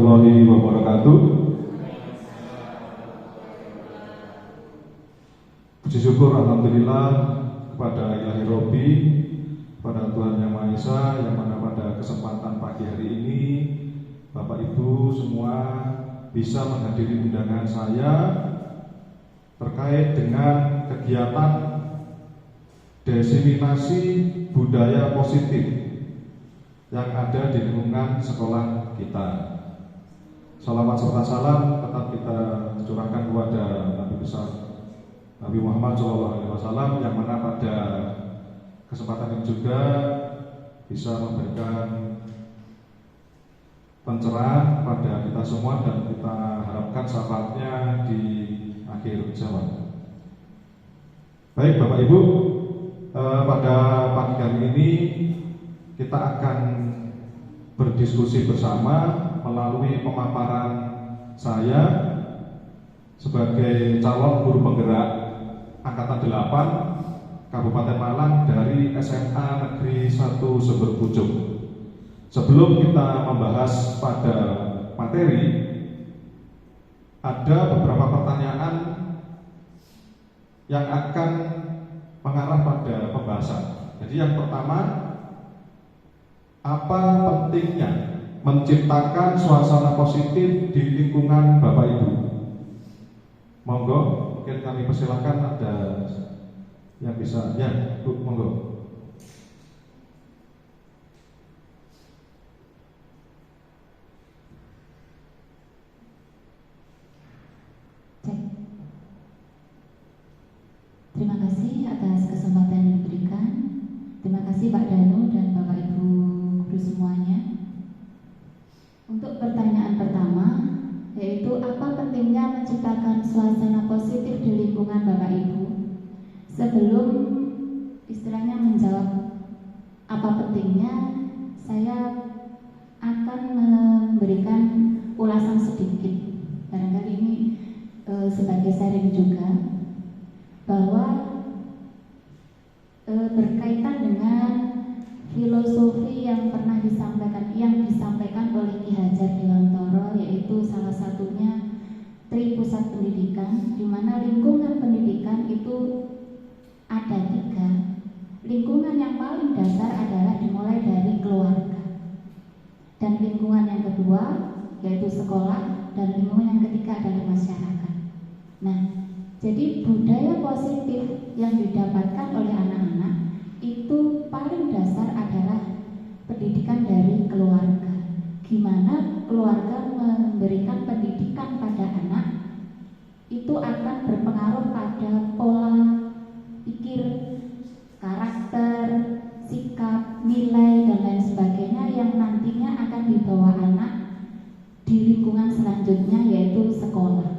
warahmatullahi wabarakatuh. Puji syukur alhamdulillah kepada Ilahi Robbi, kepada Tuhan Yang Maha Esa, yang mana pada kesempatan pagi hari ini Bapak Ibu semua bisa menghadiri undangan saya terkait dengan kegiatan diseminasi budaya positif yang ada di lingkungan sekolah kita. Salawat serta salam tetap kita curahkan kepada Nabi besar Nabi Muhammad SAW, yang mana pada kesempatan ini juga bisa memberikan pencerahan pada kita semua dan kita harapkan syafaatnya di akhir zaman. Baik Bapak Ibu, pada pagi hari ini kita akan berdiskusi bersama melalui pemaparan saya sebagai calon guru penggerak Angkatan 8 Kabupaten Malang dari SMA Negeri 1 Sumber Pucung. Sebelum kita membahas pada materi, ada beberapa pertanyaan yang akan mengarah pada pembahasan. Jadi yang pertama, apa pentingnya menciptakan suasana positif di lingkungan Bapak Ibu? Monggo, mungkin kami persilakan ada yang bisa, ya, Bu, monggo. Terima kasih atas kesempatan yang diberikan. Terima kasih Pak Danu dan Bapak Ibu guru semuanya. Untuk pertanyaan pertama, yaitu apa pentingnya menciptakan suasana positif di lingkungan Bapak Ibu? Sebelum istilahnya menjawab apa pentingnya, saya akan memberikan ulasan sedikit. Barangkali ini sebagai sharing juga, bahwa berkaitan dengan filosofi yang pernah disampaikan oleh Ki Hajar Dewantara, yaitu salah satunya Tri Pusat Pendidikan, di mana lingkungan pendidikan itu ada 3. Lingkungan yang paling dasar adalah dimulai dari keluarga, dan lingkungan yang kedua yaitu sekolah, dan lingkungan yang ketiga adalah masyarakat. Nah, jadi budaya positif yang didapatkan oleh anak-anak itu paling dasar adalah pendidikan dari keluarga. Gimana keluarga memberikan pendidikan pada anak itu akan berpengaruh pada pola pikir, karakter, sikap, nilai, dan lain sebagainya yang nantinya akan dibawa anak di lingkungan selanjutnya, yaitu sekolah.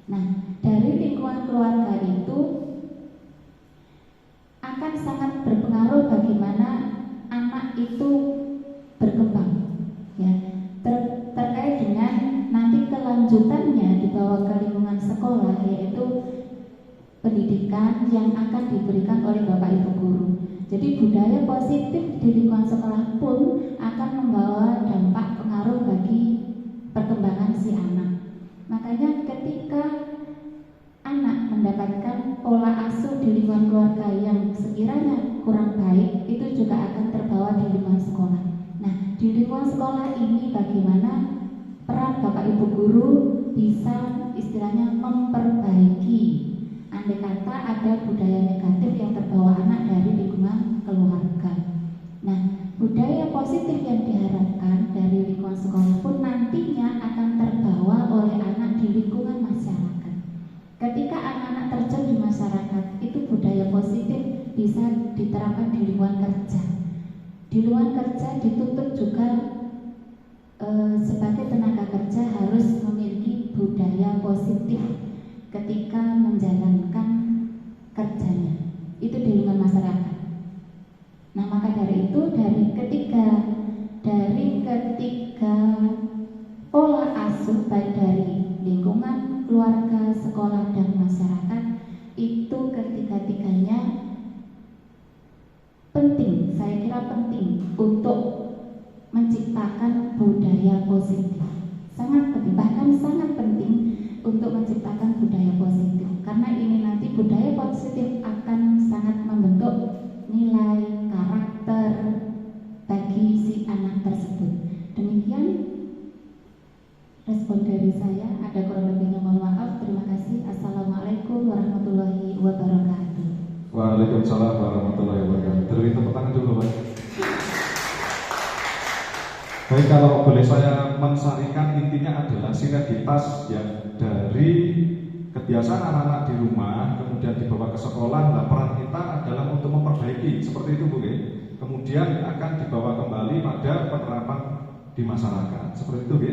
Nah, dari lingkungan keluarga itu akan sangat berpengaruh bagaimana anak itu berkembang, ya, terkait dengan nanti kelanjutannya dibawa ke lingkungan sekolah, yaitu pendidikan yang akan diberikan oleh Bapak Ibu guru. Jadi budaya positif di lingkungan sekolah pun akan membawa dampak pengaruh bagi perkembangan si anak. Makanya ketika anak mendapatkan pola asuh di lingkungan keluarga yang sekiranya kurang baik, itu juga akan terbawa di lingkungan sekolah. Nah, di lingkungan sekolah ini bagaimana peran Bapak Ibu guru bisa istilahnya memperbaiki, andai kata ada budaya negatif yang terbawa anak dari lingkungan keluarga. Nah, budaya positif yang diharapkan dari lingkungan sekolah pun nantinya akan terbawa oleh anak di lingkungan masyarakat. Ketika anak-anak terjun di masyarakat, itu budaya positif bisa diterapkan di lingkungan kerja. Di lingkungan kerja dituntut juga sebagai tenaga kerja harus memiliki budaya positif ketika menjalankan kerjanya. Itu di lingkungan masyarakat. Nah, maka dari itu dari ketiga pola asuh baik dari lingkungan keluarga, sekolah, dan masyarakat, itu ketiga-tiganya penting, saya kira penting untuk menciptakan budaya positif. budaya positif akan sangat membentuk nilai karakter bagi si anak tersebut. Demikian respon dari saya. Ada kurang lebihnya mohon maaf. Terima kasih. Assalamualaikum warahmatullahi wabarakatuh. Waalaikumsalam warahmatullahi wabarakatuh. Beri tepuk tangan dulu, Pak. Baik, kalau boleh saya mensarikan, intinya adalah sinergitas yang dari kebiasaan anak-anak di rumah kemudian dibawa ke sekolah. Nah, peran kita adalah untuk memperbaiki seperti itu, Bu. Kemudian akan dibawa kembali pada penerapan di masyarakat seperti itu, Bu.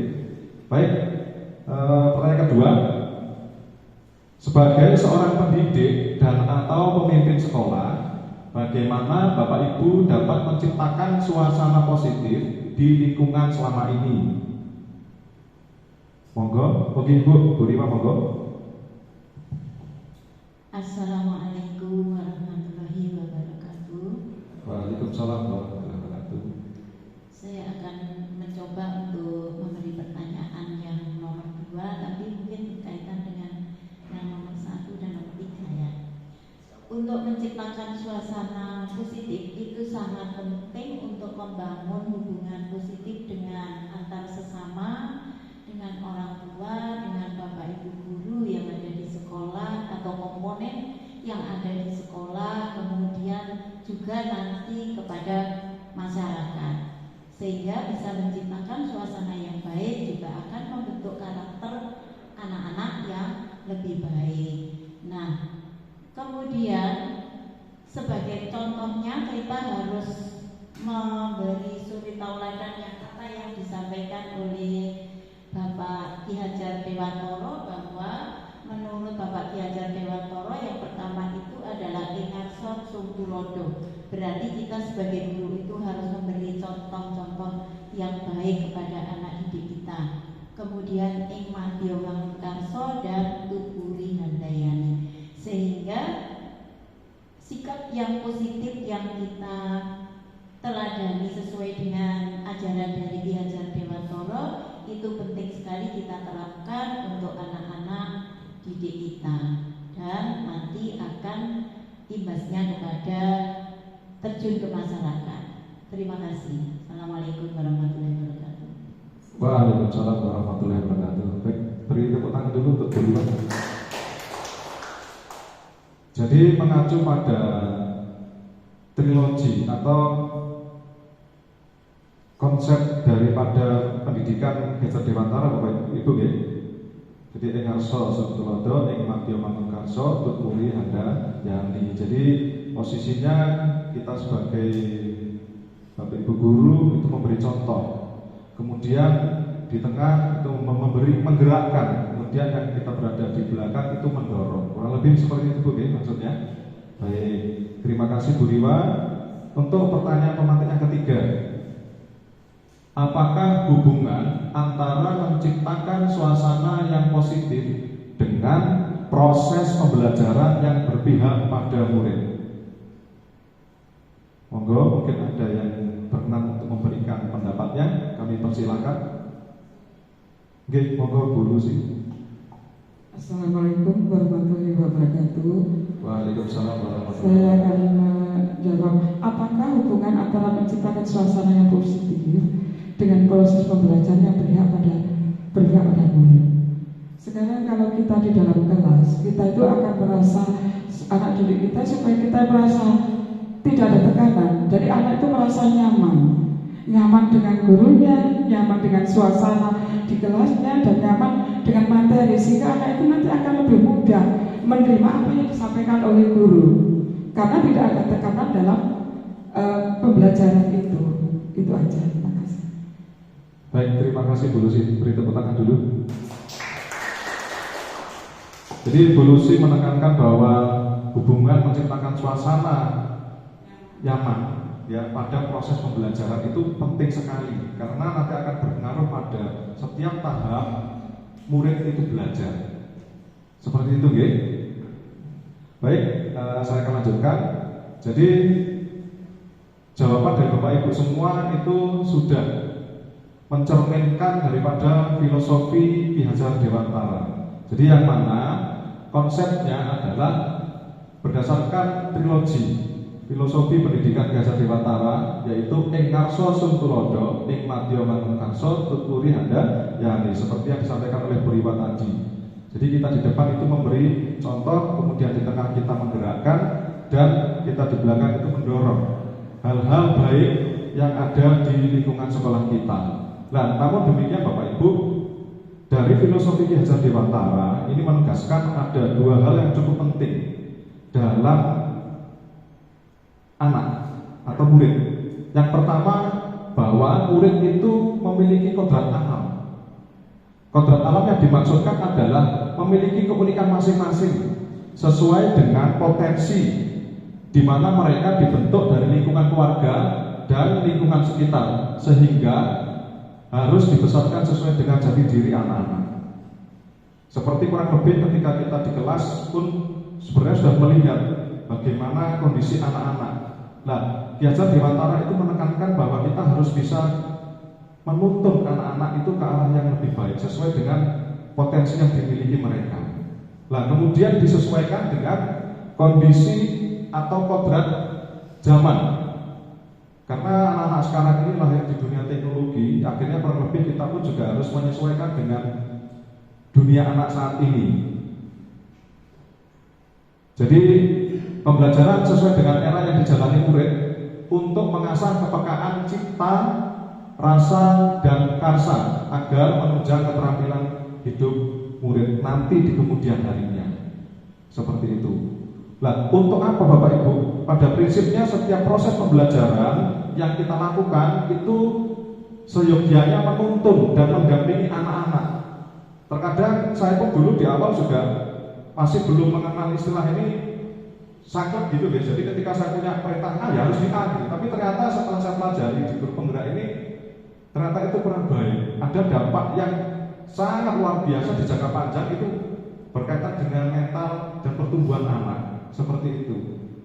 Baik, pertanyaan kedua, sebagai seorang pendidik dan atau pemimpin sekolah, bagaimana Bapak Ibu dapat menciptakan suasana positif di lingkungan selama ini? Monggo, oke Bu Rima, monggo. Assalamualaikum warahmatullahi wabarakatuh. Waalaikumsalam warahmatullahi wabarakatuh. Saya akan mencoba untuk memberi pertanyaan yang nomor 2, tapi mungkin berkaitan dengan yang nomor 1 dan nomor 3 ya. Untuk menciptakan suasana positif itu sangat penting untuk membangun hubungan positif dengan antar sesama, dengan orang tua, dengan bapak ibu guru yang ada di sekolah atau komponen yang ada di sekolah, kemudian juga nanti kepada masyarakat, sehingga bisa menciptakan suasana yang baik, juga akan membentuk karakter anak-anak yang lebih baik. Nah, kemudian sebagai contohnya kita harus memberi suri tauladan yang apa yang disampaikan oleh Bapak Ki Hajar Dewantoro, bahwa menurut Bapak Ki Hajar Dewantoro yang pertama itu adalah ingarson sungtulodo. Berarti kita sebagai guru itu harus memberi contoh-contoh yang baik kepada anak didik kita. Kemudian ing madya mangunkarso dan tuturi handayani, sehingga sikap yang positif yang kita teladani sesuai dengan ajaran dari Ki Hajar Dewantoro itu penting sekali kita terapkan untuk anak-anak didik kita, dan nanti akan imbasnya kepada terjun ke masyarakat. Terima kasih. Assalamualaikum warahmatullahi wabarakatuh. Waalaikumsalam warahmatullahi wabarakatuh. Baik, beri tepuk tangan dulu untuk Bu Rima. Jadi mengacu pada trilogi atau konsep daripada pendidikan Hajar Dewantara, Bapak Ibu, ya. Jadi ing arsa satulodo, ing madya manungkarso, tuturi handa yani. Jadi posisinya kita sebagai Bapak Ibu guru itu memberi contoh, kemudian di tengah itu memberi menggerakkan, kemudian yang kita berada di belakang itu mendorong. Kurang lebih seperti itu, Bu, ya, maksudnya. Baik, terima kasih Bu Rima. Untuk pertanyaan pemantik yang ketiga, apakah hubungan antara menciptakan suasana yang positif dengan proses pembelajaran yang berpihak pada murid? Monggo, mungkin ada yang berkenan untuk memberikan pendapatnya, kami persilakan. Oke, monggo Bu Lucy. Assalamualaikum warahmatullahi wabarakatuh. Waalaikumsalam warahmatullahi Saya wabarakatuh. akan menjawab, apakah hubungan antara menciptakan suasana yang positif dengan proses pembelajaran yang berpihak pada murid. Sekarang kalau kita di dalam kelas, kita itu akan merasa anak didik kita supaya kita merasa tidak ada tekanan. Jadi anak itu merasa nyaman dengan gurunya, nyaman dengan suasana di kelasnya, dan nyaman dengan materi, sehingga anak itu nanti akan lebih mudah menerima apa yang disampaikan oleh guru, karena tidak ada tekanan dalam pembelajaran itu. Itu aja. Terima kasih. Baik, terima kasih Bu Lucy. Beri tepuk tangan dulu. Jadi Bu Lucy menekankan bahwa hubungan menciptakan suasana nyaman ya pada proses pembelajaran itu penting sekali, karena nanti akan berpengaruh pada setiap tahap murid itu belajar. Seperti itu, nggih. Baik, saya akan lanjutkan. Jadi jawaban dari Bapak Ibu semua itu sudah mencerminkan daripada filosofi Ki Hajar Dewantara. Jadi yang mana konsepnya adalah berdasarkan trilogi filosofi pendidikan Gajah Dewantara, yaitu ing karso sum tulodo, ing madya mangun karso tuturi handa yani, seperti yang disampaikan oleh Buriwa tadi. Jadi kita di depan itu memberi contoh, kemudian di tengah kita menggerakkan, dan kita di belakang itu mendorong hal-hal baik yang ada di lingkungan sekolah kita. Nah, namun demikian Bapak Ibu, dari filosofi Ki Hajar Dewantara ini menegaskan ada dua hal yang cukup penting dalam anak atau murid. Yang pertama, bahwa murid itu memiliki kodrat alam. Kodrat alam yang dimaksudkan adalah memiliki keunikan masing-masing sesuai dengan potensi di mana mereka dibentuk dari lingkungan keluarga dan lingkungan sekitar, sehingga harus dibesarkan sesuai dengan jati diri anak-anak. Seperti kurang lebih ketika kita di kelas pun sebenarnya sudah melihat bagaimana kondisi anak-anak. Nah, Ki Hajar Dewantara itu menekankan bahwa kita harus bisa menuntun anak-anak itu ke arah yang lebih baik sesuai dengan potensi yang dimiliki mereka. Nah, kemudian disesuaikan dengan kondisi atau kodrat zaman. Karena anak-anak sekarang ini lahir di dunia teknologi, akhirnya kurang lebih kita pun juga harus menyesuaikan dengan dunia anak saat ini. Jadi pembelajaran sesuai dengan era yang dijalani murid untuk mengasah kepekaan cipta, rasa, dan karsa agar menunjang keterampilan hidup murid nanti di kemudian harinya. Seperti itu. Nah, untuk apa Bapak Ibu? Pada prinsipnya setiap proses pembelajaran yang kita lakukan itu seyogyanya menuntun dan mendampingi anak-anak. Terkadang saya pun dulu di awal juga masih belum mengenal istilah ini sakit gitu ya. Jadi ketika saya punya perintah A ya harus di A gitu. Tapi ternyata setelah saya pelajari di grup penggerak ini, ternyata itu kurang baik. Ada dampak yang sangat luar biasa di jangka panjang itu berkaitan dengan mental dan pertumbuhan anak. Seperti itu.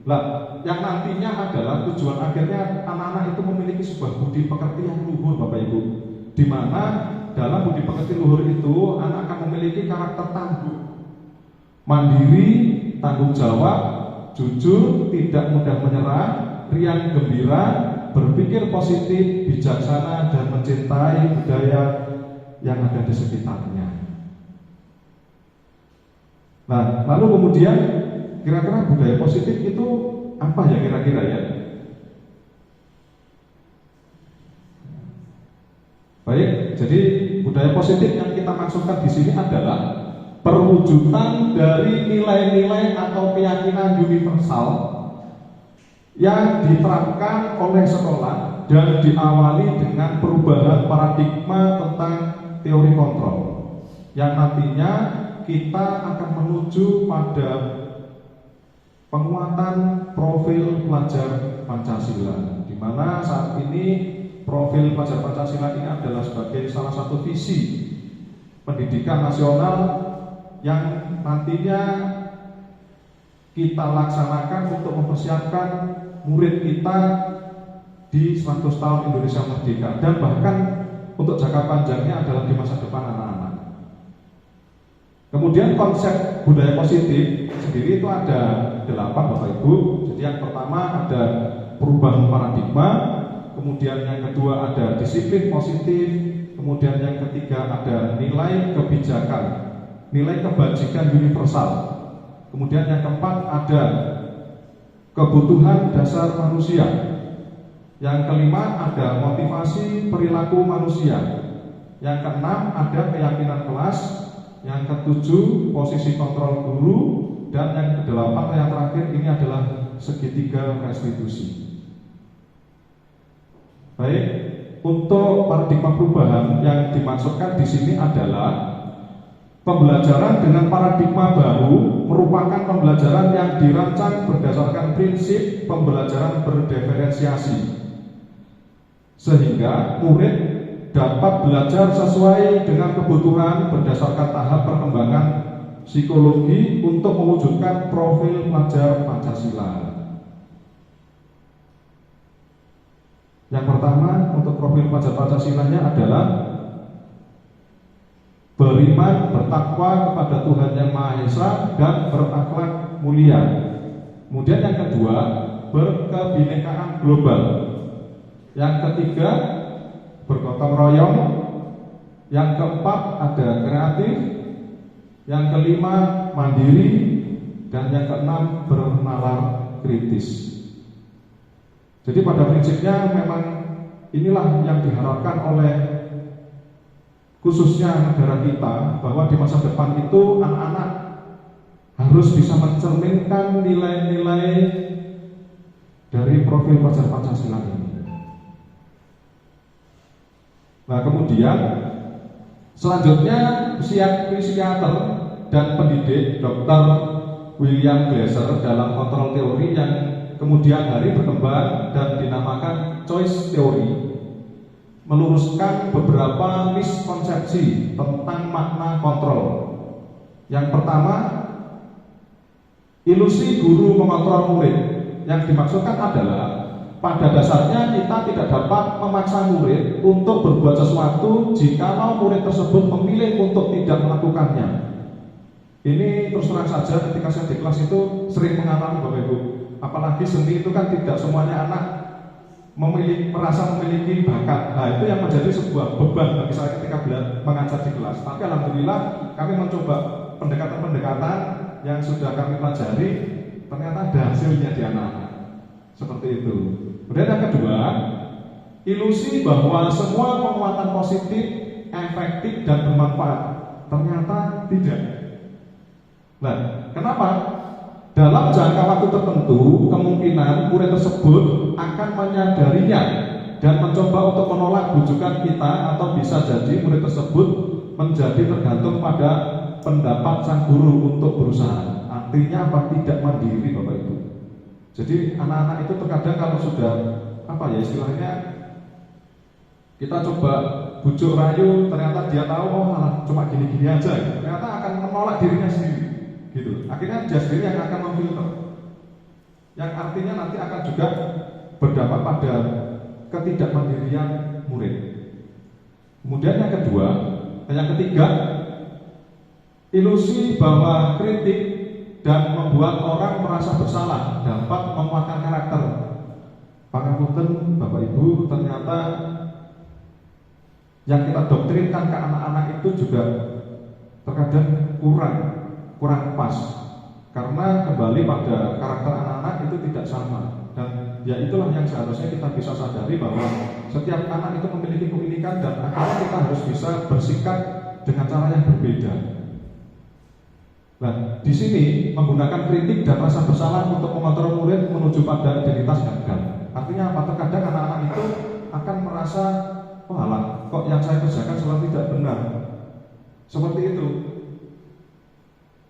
Nah, yang nantinya adalah tujuan akhirnya anak-anak itu memiliki sebuah budi pekerti yang luhur Bapak Ibu, di mana dalam budi pekerti luhur itu anak akan memiliki karakter tangguh, mandiri, tanggung jawab, jujur, tidak mudah menyerah, riang gembira, berpikir positif, bijaksana, dan mencintai budaya yang ada di sekitarnya. Nah, lalu kemudian kira-kira budaya positif itu apa ya kira-kira ya? Baik, jadi budaya positif yang kita maksudkan di sini adalah perwujudan dari nilai-nilai atau keyakinan universal yang diterapkan oleh sekolah dan diawali dengan perubahan paradigma tentang teori kontrol yang nantinya kita akan menuju pada penguatan profil pelajar Pancasila, di mana saat ini profil pelajar Pancasila ini adalah sebagai salah satu visi pendidikan nasional yang nantinya kita laksanakan untuk mempersiapkan murid kita di 100 tahun Indonesia Merdeka, dan bahkan untuk jangka panjangnya adalah di masa depan anak-anak. Kemudian konsep budaya positif sendiri itu ada 8 Bapak Ibu. Jadi yang pertama ada perubahan paradigma, kemudian yang kedua ada disiplin positif, kemudian yang ketiga ada nilai kebijakan, nilai kebajikan universal, kemudian yang keempat ada kebutuhan dasar manusia, yang kelima ada motivasi perilaku manusia, yang keenam ada keyakinan kelas, yang ketujuh posisi kontrol guru, dan yang kedelapan yang terakhir ini adalah segitiga restitusi. Baik, untuk paradigma perubahan yang dimaksudkan di sini adalah pembelajaran dengan paradigma baru merupakan pembelajaran yang dirancang berdasarkan prinsip pembelajaran berdiferensiasi, sehingga murid dapat belajar sesuai dengan kebutuhan berdasarkan tahap perkembangan psikologi untuk mewujudkan profil pelajar Pancasila. Yang pertama, untuk profil pelajar Pancasilanya adalah beriman, bertakwa kepada Tuhan Yang Maha Esa, dan berakhlak mulia. Kemudian yang kedua, berkebinekaan global. Yang ketiga, bergotong royong. Yang keempat, ada kreatif. Yang kelima, mandiri. Dan yang keenam, bernalar kritis. Jadi pada prinsipnya memang inilah yang diharapkan oleh khususnya negara kita, bahwa di masa depan itu anak-anak harus bisa mencerminkan nilai-nilai dari profil pelajar Pancasila ini. Nah kemudian selanjutnya psikiater dan pendidik Dr. William Glasser dalam kontrol teori yang kemudian hari berkembang dan dinamakan choice theory meluruskan beberapa miskonsepsi tentang makna kontrol. Yang pertama, ilusi guru mengontrol murid. Yang dimaksudkan adalah pada dasarnya kita tidak dapat memaksa murid untuk berbuat sesuatu jika murid tersebut memilih untuk tidak melakukannya. Ini terus terang saja ketika saya di kelas itu sering mengalami Bapak Ibu. Apalagi seni itu kan tidak semuanya anak merasa memiliki bakat. Nah itu yang menjadi sebuah beban bagi saya ketika mengajar di kelas. Tapi alhamdulillah kami mencoba pendekatan-pendekatan yang sudah kami pelajari, ternyata ada hasilnya di anak-anak. Seperti itu. Kemudian yang kedua, ilusi bahwa semua penguatan positif, efektif dan bermanfaat. Ternyata tidak. Nah, kenapa? Dalam jangka waktu tertentu, kemungkinan murid tersebut akan menyadarinya dan mencoba untuk menolak bujukan kita, atau bisa jadi murid tersebut menjadi tergantung pada pendapat sang guru untuk berusaha. Artinya apa? Tidak mandiri Bapak Ibu. Jadi anak-anak itu terkadang kalau sudah istilahnya kita coba bujuk rayu, ternyata dia tahu cuma gini-gini aja, ternyata akan menolak dirinya sendiri. Gitu. Akhirnya dia sendiri yang akan memfilter, yang artinya nanti akan juga berdampak pada ketidakmandirian murid. Kemudian yang ketiga, ilusi bahwa kritik dan membuat orang merasa bersalah dapat menguatkan karakter. Pangapunten Bapak Ibu, ternyata yang kita doktrinkan ke anak-anak itu juga terkadang kurang pas, karena kembali pada karakter anak-anak itu tidak sama. Dan ya itulah yang seharusnya kita bisa sadari, bahwa setiap anak itu memiliki keunikan dan akhirnya kita harus bisa bersikap dengan cara yang berbeda. Nah, di sini menggunakan kritik dan rasa bersalah untuk mengontrol murid menuju pada identitas gagal. Artinya apa? Terkadang anak-anak itu akan merasa, kok yang saya kerjakan selalu tidak benar. Seperti itu.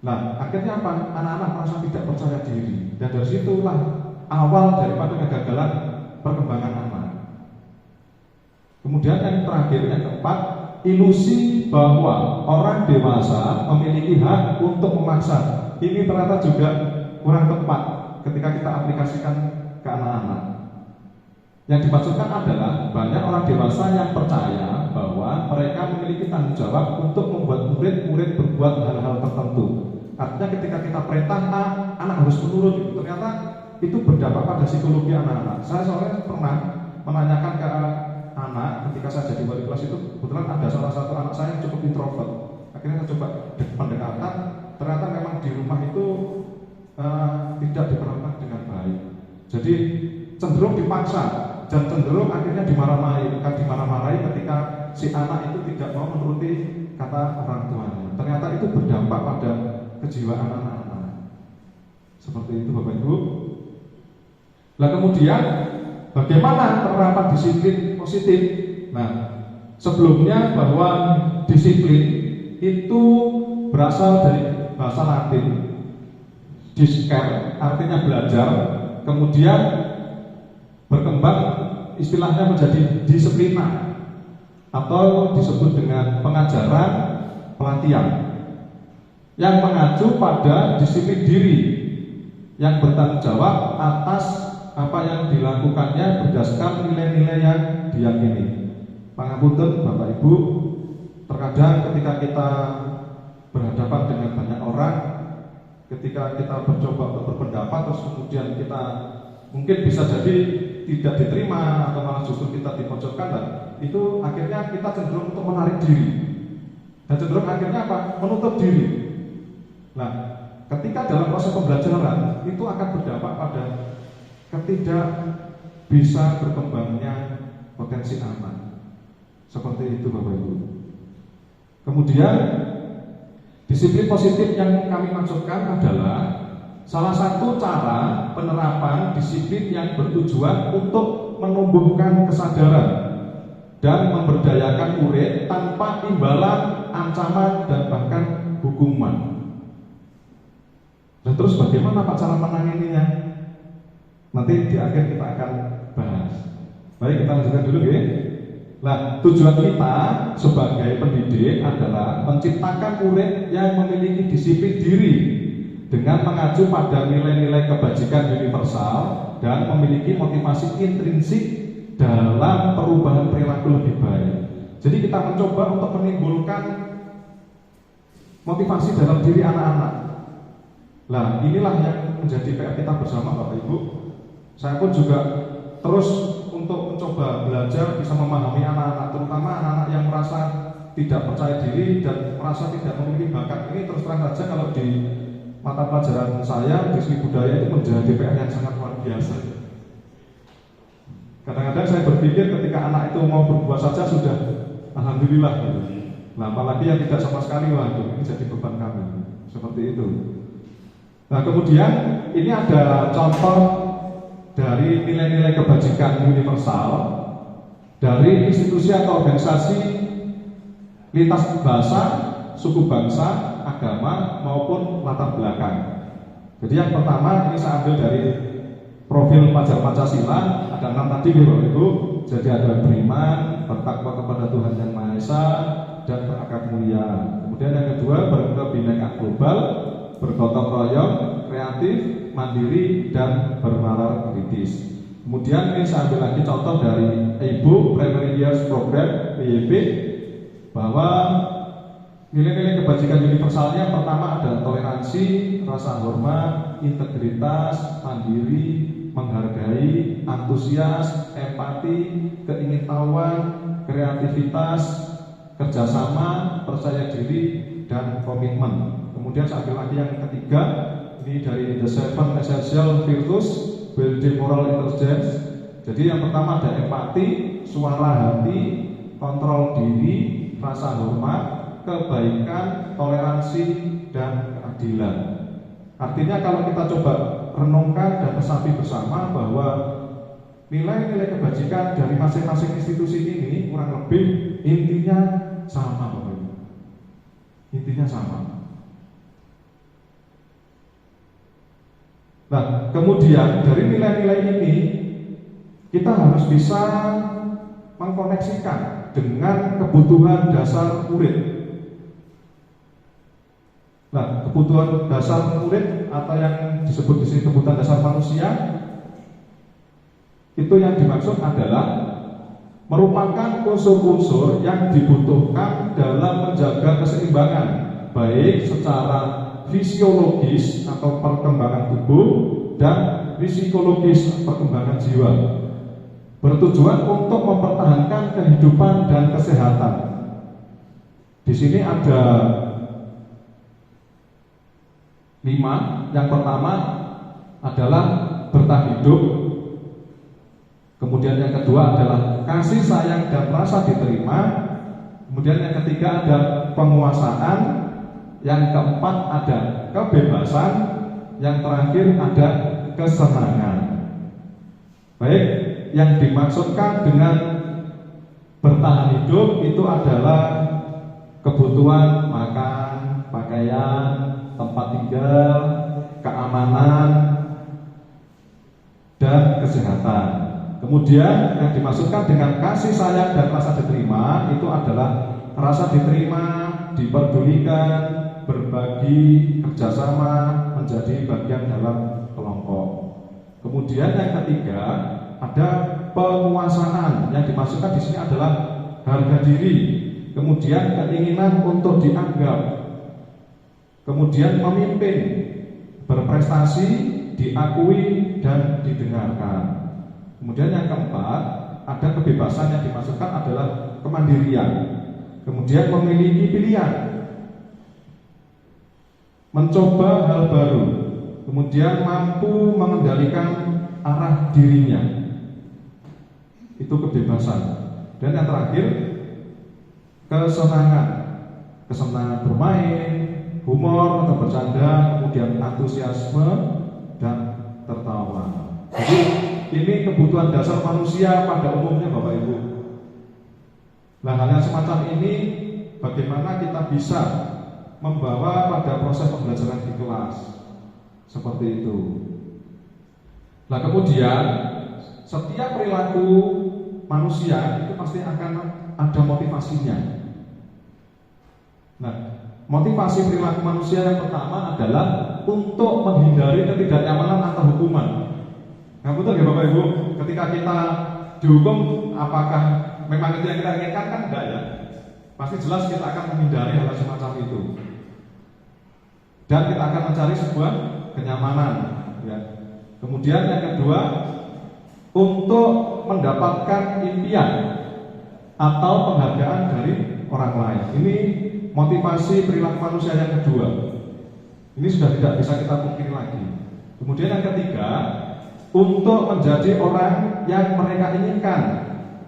Nah, akhirnya apa? Anak-anak merasa tidak percaya diri, dan dari situlah awal daripada kegagalan perkembangan anak. Kemudian yang terakhir, yang keempat, ilusi bahwa orang dewasa memiliki hak untuk memaksa. Ini ternyata juga kurang tepat ketika kita aplikasikan ke anak-anak. Yang dimaksudkan adalah banyak orang dewasa yang percaya bahwa mereka memiliki tanggung jawab untuk membuat murid-murid berbuat hal-hal tertentu. Artinya ketika kita perintah anak harus menurut, ternyata itu berdampak pada psikologi anak-anak. Saya soalnya pernah menanyakan ke anak ketika saya jadi wali kelas itu, kebetulan ada salah satu anak saya yang cukup introvert. Akhirnya saya coba pendekatan, ternyata memang di rumah itu tidak diperlakukan dengan baik. Jadi cenderung dipaksa dan cenderung akhirnya dimarah-marahi ketika si anak itu tidak mau menuruti kata orang tuanya. Ternyata itu berdampak pada kejiwaan anak-anak. Seperti itu Bapak Ibu. Nah kemudian bagaimana penerapan disiplin positif? Nah, sebelumnya bahwa disiplin itu berasal dari bahasa Latin discere, artinya belajar, kemudian berkembang istilahnya menjadi disiplina atau disebut dengan pengajaran pelatihan yang mengacu pada disiplin diri yang bertanggung jawab atas apa yang dilakukannya berdasarkan nilai-nilai yang diyakini. Pangapunten Bapak Ibu, terkadang ketika kita berhadapan dengan banyak orang, ketika kita mencoba untuk berpendapat terus kemudian kita mungkin bisa jadi tidak diterima atau malah justru kita dipojokkan, itu akhirnya kita cenderung untuk menarik diri dan cenderung akhirnya apa? Menutup diri. Nah, ketika dalam proses pembelajaran itu akan berdampak pada ketidak bisa berkembangnya potensi anak. Seperti itu Bapak Ibu. Kemudian disiplin positif yang kami maksudkan adalah salah satu cara penerapan disiplin yang bertujuan untuk menumbuhkan kesadaran dan memberdayakan murid tanpa imbalan, ancaman, dan bahkan hukuman. Dan terus bagaimana Pak cara menanganinya? Nanti di akhir kita akan bahas. Baik, kita lanjutkan dulu ya. Nah, tujuan kita sebagai pendidik adalah menciptakan murid yang memiliki disiplin diri dengan mengacu pada nilai-nilai kebajikan universal dan memiliki motivasi intrinsik dalam perubahan perilaku lebih baik. Jadi kita mencoba untuk menimbulkan motivasi dalam diri anak-anak. Nah, inilah yang menjadi PR kita bersama Bapak Ibu. Saya pun juga terus untuk mencoba belajar bisa memahami anak-anak, terutama anak-anak yang merasa tidak percaya diri dan merasa tidak memiliki bakat. Ini terus terang saja kalau di mata pelajaran saya di seni budaya itu menjadi PR yang sangat luar biasa. Kadang-kadang saya berpikir ketika anak itu mau berbuat saja sudah alhamdulillah gitu. Nah, apalagi yang tidak sama sekali, waduh ini jadi beban kami. Seperti itu. Nah, kemudian ini ada contoh dari nilai-nilai kebajikan universal dari institusi atau organisasi lintas bahasa, suku bangsa, agama maupun latar belakang. Jadi yang pertama ini saya ambil dari profil pelajar Pancasila, ada 6 tadi Bapak Ibu. Jadi ada beriman, bertakwa kepada Tuhan Yang Maha Esa, dan berakhlak mulia. Kemudian yang kedua berkebinekaan global, bergotong royong, kreatif, mandiri, dan bernalar kritis. Kemudian ini saya ambil lagi contoh dari Ibu Primary Years Program PYP, bahwa nilai-nilai kebajikan universalnya pertama ada toleransi, rasa hormat, integritas, mandiri, menghargai, antusias, empati, keingintahuan, kreativitas, kerjasama, percaya diri, dan komitmen. Kemudian saya ambil lagi yang ketiga, ini dari The Seven Essential Virtues Building Moral Intelligence. Jadi yang pertama ada empati, suara hati, kontrol diri, rasa hormat, kebaikan, toleransi, dan keadilan. Artinya kalau kita coba renungkan dan resapi bersama bahwa nilai-nilai kebajikan dari masing-masing institusi ini kurang lebih intinya sama Bapak Ibu. Intinya sama. Nah, kemudian dari nilai-nilai ini kita harus bisa mengkoneksikan dengan kebutuhan dasar murid. Nah, kebutuhan dasar murid atau yang disebut di sini kebutuhan dasar manusia itu yang dimaksud adalah merupakan unsur-unsur yang dibutuhkan dalam menjaga keseimbangan baik secara fisiologis atau perkembangan tubuh dan psikologis perkembangan jiwa, bertujuan untuk mempertahankan kehidupan dan kesehatan. Di sini ada 5. Yang pertama adalah bertahan hidup. Kemudian yang kedua adalah kasih sayang dan rasa diterima. Kemudian yang ketiga ada penguasaan. Yang keempat ada kebebasan. Yang terakhir ada kesenangan. Baik, yang dimaksudkan dengan bertahan hidup itu adalah kebutuhan makan, pakaian, tempat tinggal, keamanan, dan kesehatan. Kemudian yang dimaksudkan dengan kasih sayang dan rasa diterima itu adalah rasa diterima, diperdulikan, berbagi, kerjasama, menjadi bagian dalam kelompok. Kemudian yang ketiga ada penguasaan. Yang dimaksudkan di sini adalah harga diri. Kemudian keinginan untuk dianggap. Kemudian memimpin, berprestasi, diakui, dan didengarkan. Kemudian yang keempat, ada kebebasan yang dimaksudkan adalah kemandirian. Kemudian memiliki pilihan, mencoba hal baru, kemudian mampu mengendalikan arah dirinya. Itu kebebasan. Dan yang terakhir, kesenangan. Kesenangan bermain, humor atau bercanda, kemudian antusiasme dan tertawa. Jadi ini kebutuhan dasar manusia pada umumnya, Bapak Ibu. Nah, hal yang semacam ini bagaimana kita bisa membawa pada proses pembelajaran di kelas seperti itu. Nah, kemudian setiap perilaku manusia itu pasti akan ada motivasinya. Nah, motivasi perilaku manusia yang pertama adalah untuk menghindari ketidaknyamanan atau hukuman. Nah, betul ya Bapak Ibu? Ketika kita dihukum, apakah memang itu yang kita inginkan? Kan enggak ya. Pasti jelas kita akan menghindari hal semacam itu. Dan kita akan mencari sebuah kenyamanan ya. Kemudian yang kedua, untuk mendapatkan impian atau penghargaan dari orang lain. Ini motivasi perilaku manusia yang kedua. Ini sudah tidak bisa kita pungkiri lagi. Kemudian yang ketiga, untuk menjadi orang yang mereka inginkan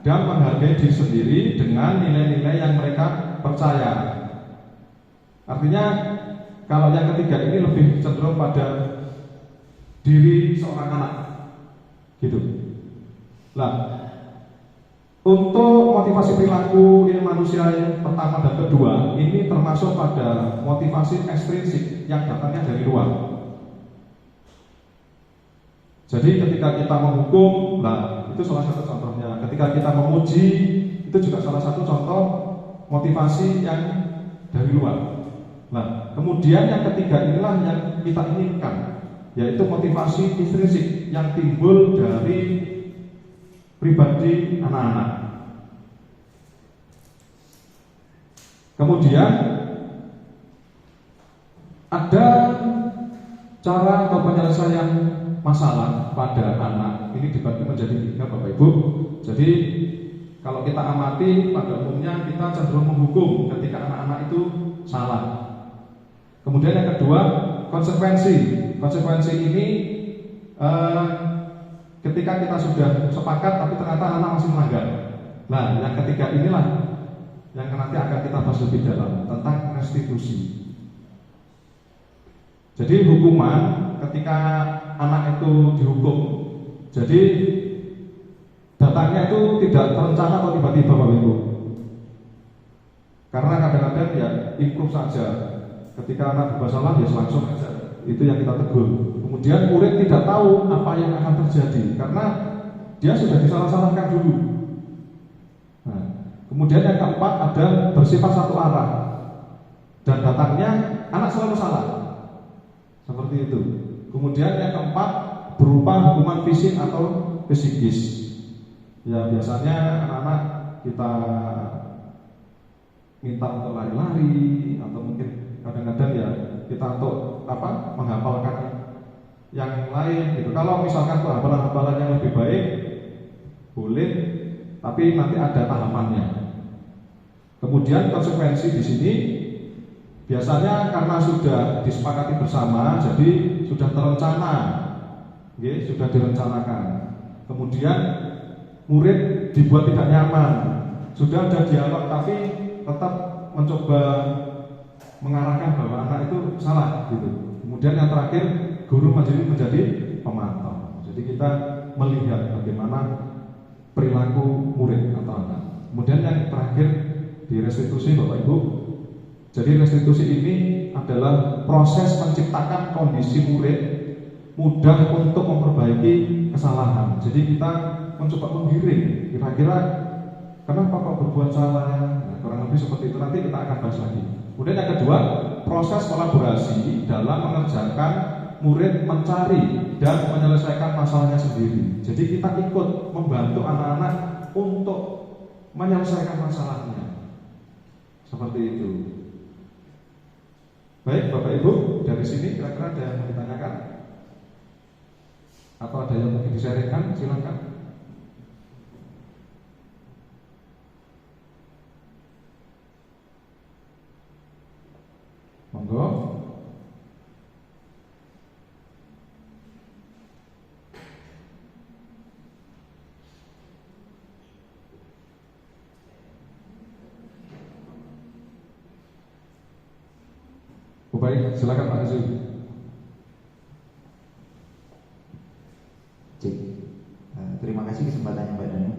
dan menghargai diri sendiri dengan nilai-nilai yang mereka percaya. Artinya kalau yang ketiga ini lebih cenderung pada diri seorang anak, gitu. Nah, untuk motivasi perilaku ini manusia yang pertama dan kedua ini termasuk pada motivasi ekstrinsik yang datangnya dari luar. Jadi ketika kita menghukum, nah itu salah satu contohnya. Ketika kita memuji, itu juga salah satu contoh motivasi yang dari luar. Nah, kemudian yang ketiga inilah yang kita inginkan, yaitu motivasi intrinsik yang timbul dari pribadi anak-anak. Kemudian ada cara atau penyelesaian masalah pada anak ini dibagi menjadi 3, Bapak Ibu. Jadi kalau kita amati pada umumnya kita cenderung menghukum ketika anak-anak itu salah. Kemudian yang kedua, konsekuensi. Konsekuensi ini ketika kita sudah sepakat tapi ternyata anak masih melanggar. Nah, yang ketiga inilah yang nanti akan kita bahas lebih dalam tentang restitusi. Jadi hukuman ketika anak itu dihukum, jadi datangnya itu tidak terencana atau tiba-tiba Bapak Ibu. Karena kadang-kadang ya improve saja. Ketika anak berbuat salah ya langsung aja. Itu yang kita tegur. Kemudian murid tidak tahu apa yang akan terjadi karena dia sudah disalah-salahkan dulu. Nah, kemudian yang keempat ada bersifat satu arah dan datangnya anak selalu salah. Seperti itu. Kemudian yang keempat berupa hukuman fisik atau psikis. Ya biasanya anak-anak kita minta untuk lari-lari atau mungkin kadang-kadang ya kita untuk menghafalkan yang lain gitu. Kalau misalkan hafalan-hafalan yang lebih baik boleh, tapi nanti ada tahapannya. Kemudian konsekuensi di sini biasanya karena sudah disepakati bersama, jadi sudah terencana, sudah direncanakan. Kemudian murid dibuat tidak nyaman, sudah ada dialog tapi tetap mencoba mengarahkan bahwa anak itu salah gitu. Kemudian yang terakhir guru menjadi pemantau. Jadi kita melihat bagaimana perilaku murid atau anak. Kemudian yang terakhir di restitusi Bapak Ibu. Jadi restitusi ini adalah proses menciptakan kondisi murid mudah untuk memperbaiki kesalahan. Jadi kita mencoba menggiring kira-kira kenapa kok berbuat salah. Nah, kurang lebih seperti itu, nanti kita akan bahas lagi. Kemudian yang kedua, proses kolaborasi dalam mengerjakan murid mencari dan menyelesaikan masalahnya sendiri. Jadi kita ikut membantu anak-anak untuk menyelesaikan masalahnya. Seperti itu. Baik Bapak Ibu, dari dari sini kira-kira ada yang mau ditanyakan? Atau ada yang mungkin disaringkan? Silakan. Monggo. Baik, silakan Pak Hasil. Cik. Terima kasih kesempatannya Pak Danu.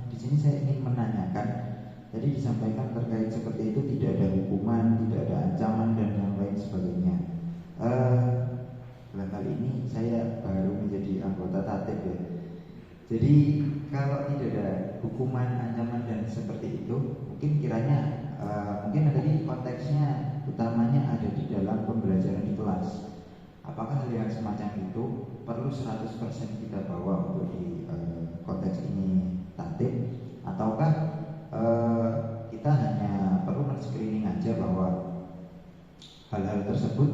Di sini saya ingin menanyakan, tadi disampaikan terkait seperti itu tidak ada hukuman, tidak ada ancaman dan yang lain sebagainya. Dalam kali ini saya baru menjadi anggota tatib ya. Jadi kalau tidak ada hukuman, ancaman dan seperti itu, mungkin kiranya mungkin tadi konteksnya utamanya ada di dalam pembelajaran di kelas. Apakah hal yang semacam itu perlu 100% kita bawa untuk di konteks ini tatib, ataukah kita hanya perlu men-screening aja bahwa hal-hal tersebut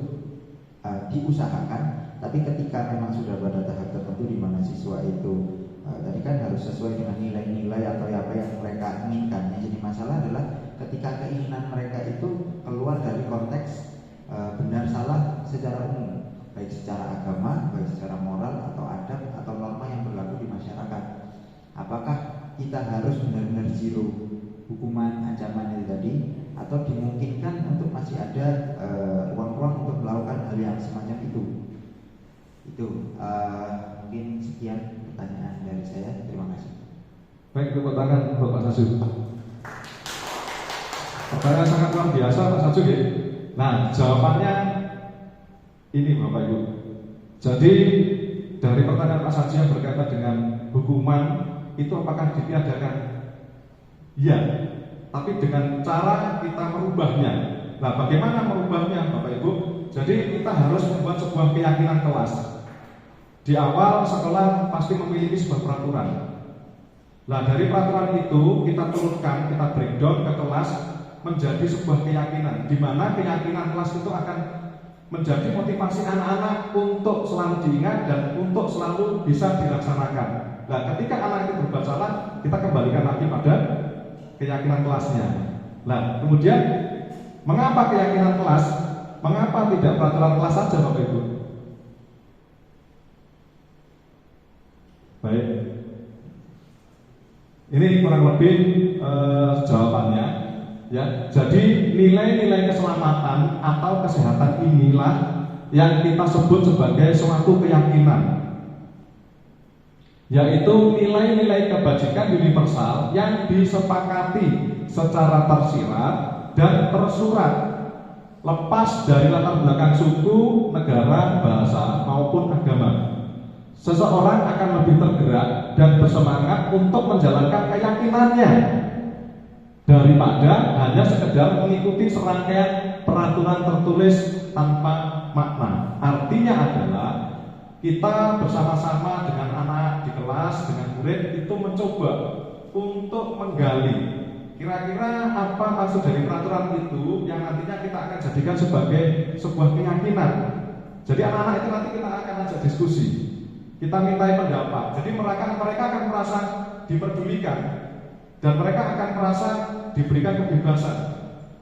diusahakan, tapi ketika memang sudah pada tahap tertentu di mana siswa itu tadi kan harus sesuai dengan nilai-nilai atau apa yang mereka inginkan. Yang jadi masalah adalah ketika keinginan mereka itu keluar dari konteks benar salah secara umum, baik secara agama, baik secara moral atau adab atau norma yang berlaku di masyarakat. Apakah kita harus benar-benar zero hukuman, ancaman itu tadi, atau dimungkinkan untuk masih ada ruang-ruang untuk melakukan hal yang semacam itu? Itu mungkin sekian pertanyaan dari saya. Terima kasih. Baik, tepuk tangan untuk Pak Sajud. Pertanyaan sangat luar biasa Pak Sajud ya. Nah, jawabannya ini Bapak Ibu. Jadi dari pertanyaan Pak Sajud yang berkaitan dengan hukuman itu apakah ditiadakan? Iya, tapi dengan cara kita merubahnya. Nah, bagaimana merubahnya Bapak Ibu? Jadi kita harus membuat sebuah keyakinan kelas. Di awal sekolah pasti memiliki sebuah peraturan. Nah, dari peraturan itu kita turunkan, kita breakdown ke kelas menjadi sebuah keyakinan, di mana keyakinan kelas itu akan menjadi motivasi anak-anak untuk selalu diingat dan untuk selalu bisa dilaksanakan. Nah, ketika anak itu berbuat salah, kita kembalikan lagi pada keyakinan kelasnya. Nah, kemudian mengapa keyakinan kelas? Mengapa tidak peraturan kelas saja Bapak Ibu? Baik, ini kurang lebih jawabannya. Ya, jadi nilai-nilai keselamatan atau kesehatan inilah yang kita sebut sebagai suatu keyakinan, yaitu nilai-nilai kebajikan universal yang disepakati secara tersirat dan tersurat, lepas dari latar belakang suku, negara, bahasa maupun agama. Seseorang akan lebih tergerak dan bersemangat untuk menjalankan keyakinannya daripada hanya sekedar mengikuti serangkaian peraturan tertulis tanpa makna. Artinya adalah kita bersama-sama dengan anak di kelas, dengan murid itu mencoba untuk menggali kira-kira apa maksud dari peraturan itu yang nantinya kita akan jadikan sebagai sebuah keyakinan. Jadi anak-anak itu nanti kita akan ajak diskusi, kita mintai pendapat. Jadi mereka akan merasa diperdulikan dan mereka akan merasa diberikan kebebasan.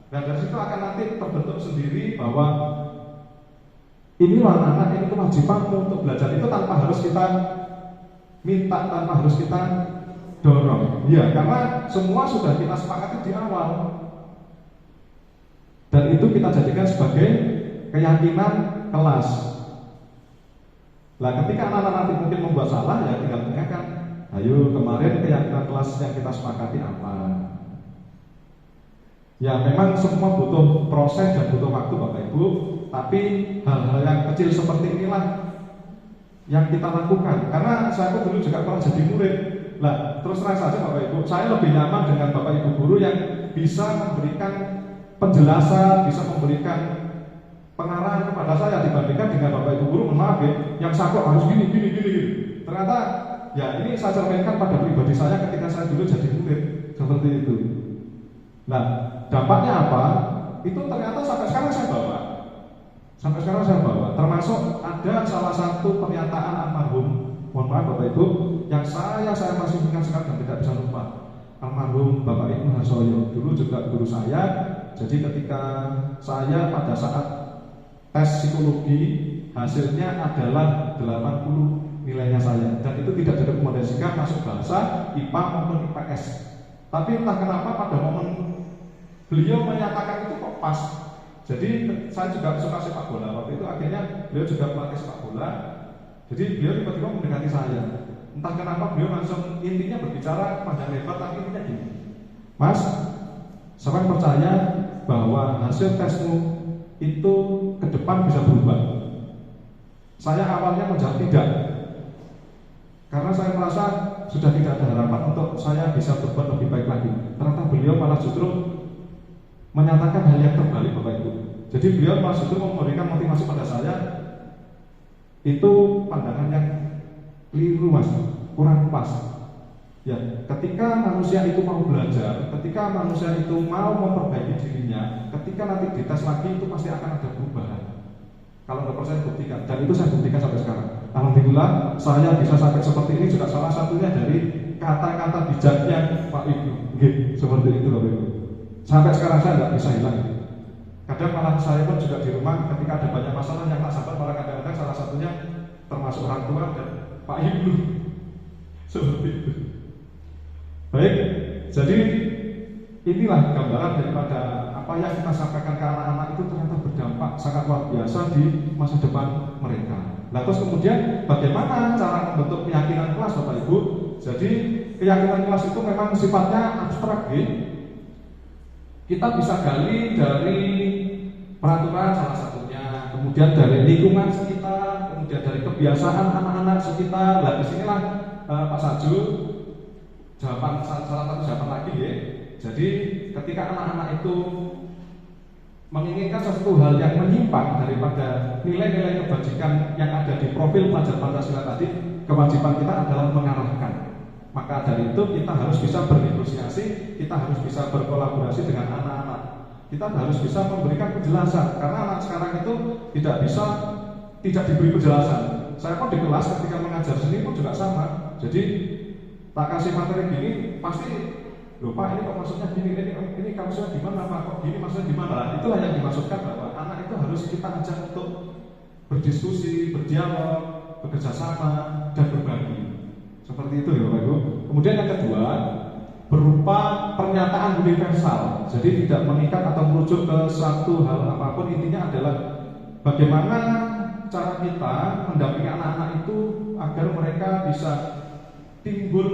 Dan dari situ akan nanti terbentuk sendiri bahwa inilah anak-anak, ini kewajibanmu untuk belajar. Itu tanpa harus kita minta, tanpa harus kita dorong. Ya, karena semua sudah kita sepakati di awal. Dan itu kita jadikan sebagai keyakinan kelas. Nah, ketika anak-anak nanti mungkin membuat salah, ya tinggal tanyakan, ayo kemarin keyakinan kelas yang kita sepakati apa? Ya memang semua butuh proses dan butuh waktu Bapak Ibu, tapi hal-hal yang kecil seperti inilah yang kita lakukan. Karena saya dulu juga pernah jadi murid. Nah, terus terang saja Bapak Ibu, saya lebih nyaman dengan Bapak Ibu guru yang bisa memberikan penjelasan, bisa memberikan pengarahan kepada saya dibandingkan dengan Bapak Ibu guru, maaf ya, yang sakok harus gini. Ternyata ya ini saya cerminkan pada pribadi saya ketika saya dulu jadi murid seperti itu. Nah, dampaknya apa? Itu ternyata sampai sekarang saya bawa. Sampai sekarang saya bawa, termasuk ada salah satu pernyataan almarhum, mohon maaf Bapak Ibu, yang saya masih ingat sekali dan tidak bisa lupa. Almarhum Bapak Ibnu Harsoyo, dulu juga guru saya. Jadi ketika saya pada saat tes psikologi, hasilnya adalah 80 nilainya saya, dan itu tidak direkomendasikan masuk bahasa IPA maupun IPS. Tapi entah kenapa pada momen beliau menyatakan itu kok pas. Jadi saya juga suka sepak bola. Waktu itu akhirnya beliau juga pelatih sepak bola. Jadi beliau tiba-tiba mendekati saya. Entah kenapa beliau langsung intinya berbicara panjang lebar, tapi intinya gini, Mas, saya percaya bahwa hasil tesmu itu ke depan bisa berubah. Saya awalnya menjawab tidak, karena saya merasa sudah tidak ada harapan untuk saya bisa berbuat lebih baik lagi. Ternyata beliau malah justru menyatakan hal yang terbalik, Bapak Ibu. Jadi beliau malah justru memberikan motivasi pada saya. Itu pandangan yang keliru, Mas, kurang pas. Ya, ketika manusia itu mau belajar, ketika manusia itu mau memperbaiki dirinya, ketika nanti dites lagi itu pasti akan ada perubahan. Kalau nggak percaya buktikan, dan itu saya buktikan sampai sekarang. Alhamdulillah saya bisa sampai seperti ini juga salah satunya dari kata-kata bijaknya Pak Ibnu. Seperti itu, Bapak Ibu. Sampai sekarang saya nggak bisa hilang. Kadang malah saya pun juga di rumah ketika ada banyak masalah yang tak sabar, malah kadang-kadang salah satunya termasuk orang tua dan Pak Ibnu. Seperti itu. Baik, jadi inilah gambaran daripada apa yang kita sampaikan ke anak-anak itu ternyata berdampak sangat luar biasa di masa depan mereka. Nah, terus kemudian bagaimana cara membentuk keyakinan kelas, Bapak Ibu? Jadi keyakinan kelas itu memang sifatnya abstrak, kita bisa gali dari peraturan salah satunya, kemudian dari lingkungan sekitar, kemudian dari kebiasaan anak-anak sekitar. Nah, disinilah Pak Saju jawaban, salah satu jawaban lagi ya. Jadi ketika anak-anak itu menginginkan sesuatu hal yang menyimpang daripada nilai-nilai kebajikan yang ada di profil pelajar Pancasila tadi, kewajiban kita adalah mengarahkan. Maka dari itu kita harus bisa bernegosiasi, kita harus bisa berkolaborasi dengan anak-anak. Kita harus bisa memberikan penjelasan, karena anak sekarang itu tidak diberi penjelasan. Saya pun di kelas ketika mengajar seni pun juga sama. Jadi tak kasih materi gini pasti, loh Pak, ini kok maksudnya gini, ini maksudnya gimana Pak, kok gini maksudnya gimana. Nah, itulah yang dimaksudkan bahwa anak itu harus kita ajak untuk berdiskusi, berdialog, bekerja sama, dan berbagi. Seperti itu ya Bapak Ibu. Kemudian yang kedua, berupa pernyataan universal. Jadi tidak mengikat atau merujuk ke suatu hal apapun. Intinya adalah bagaimana cara kita mendampingi anak-anak itu agar mereka bisa timbul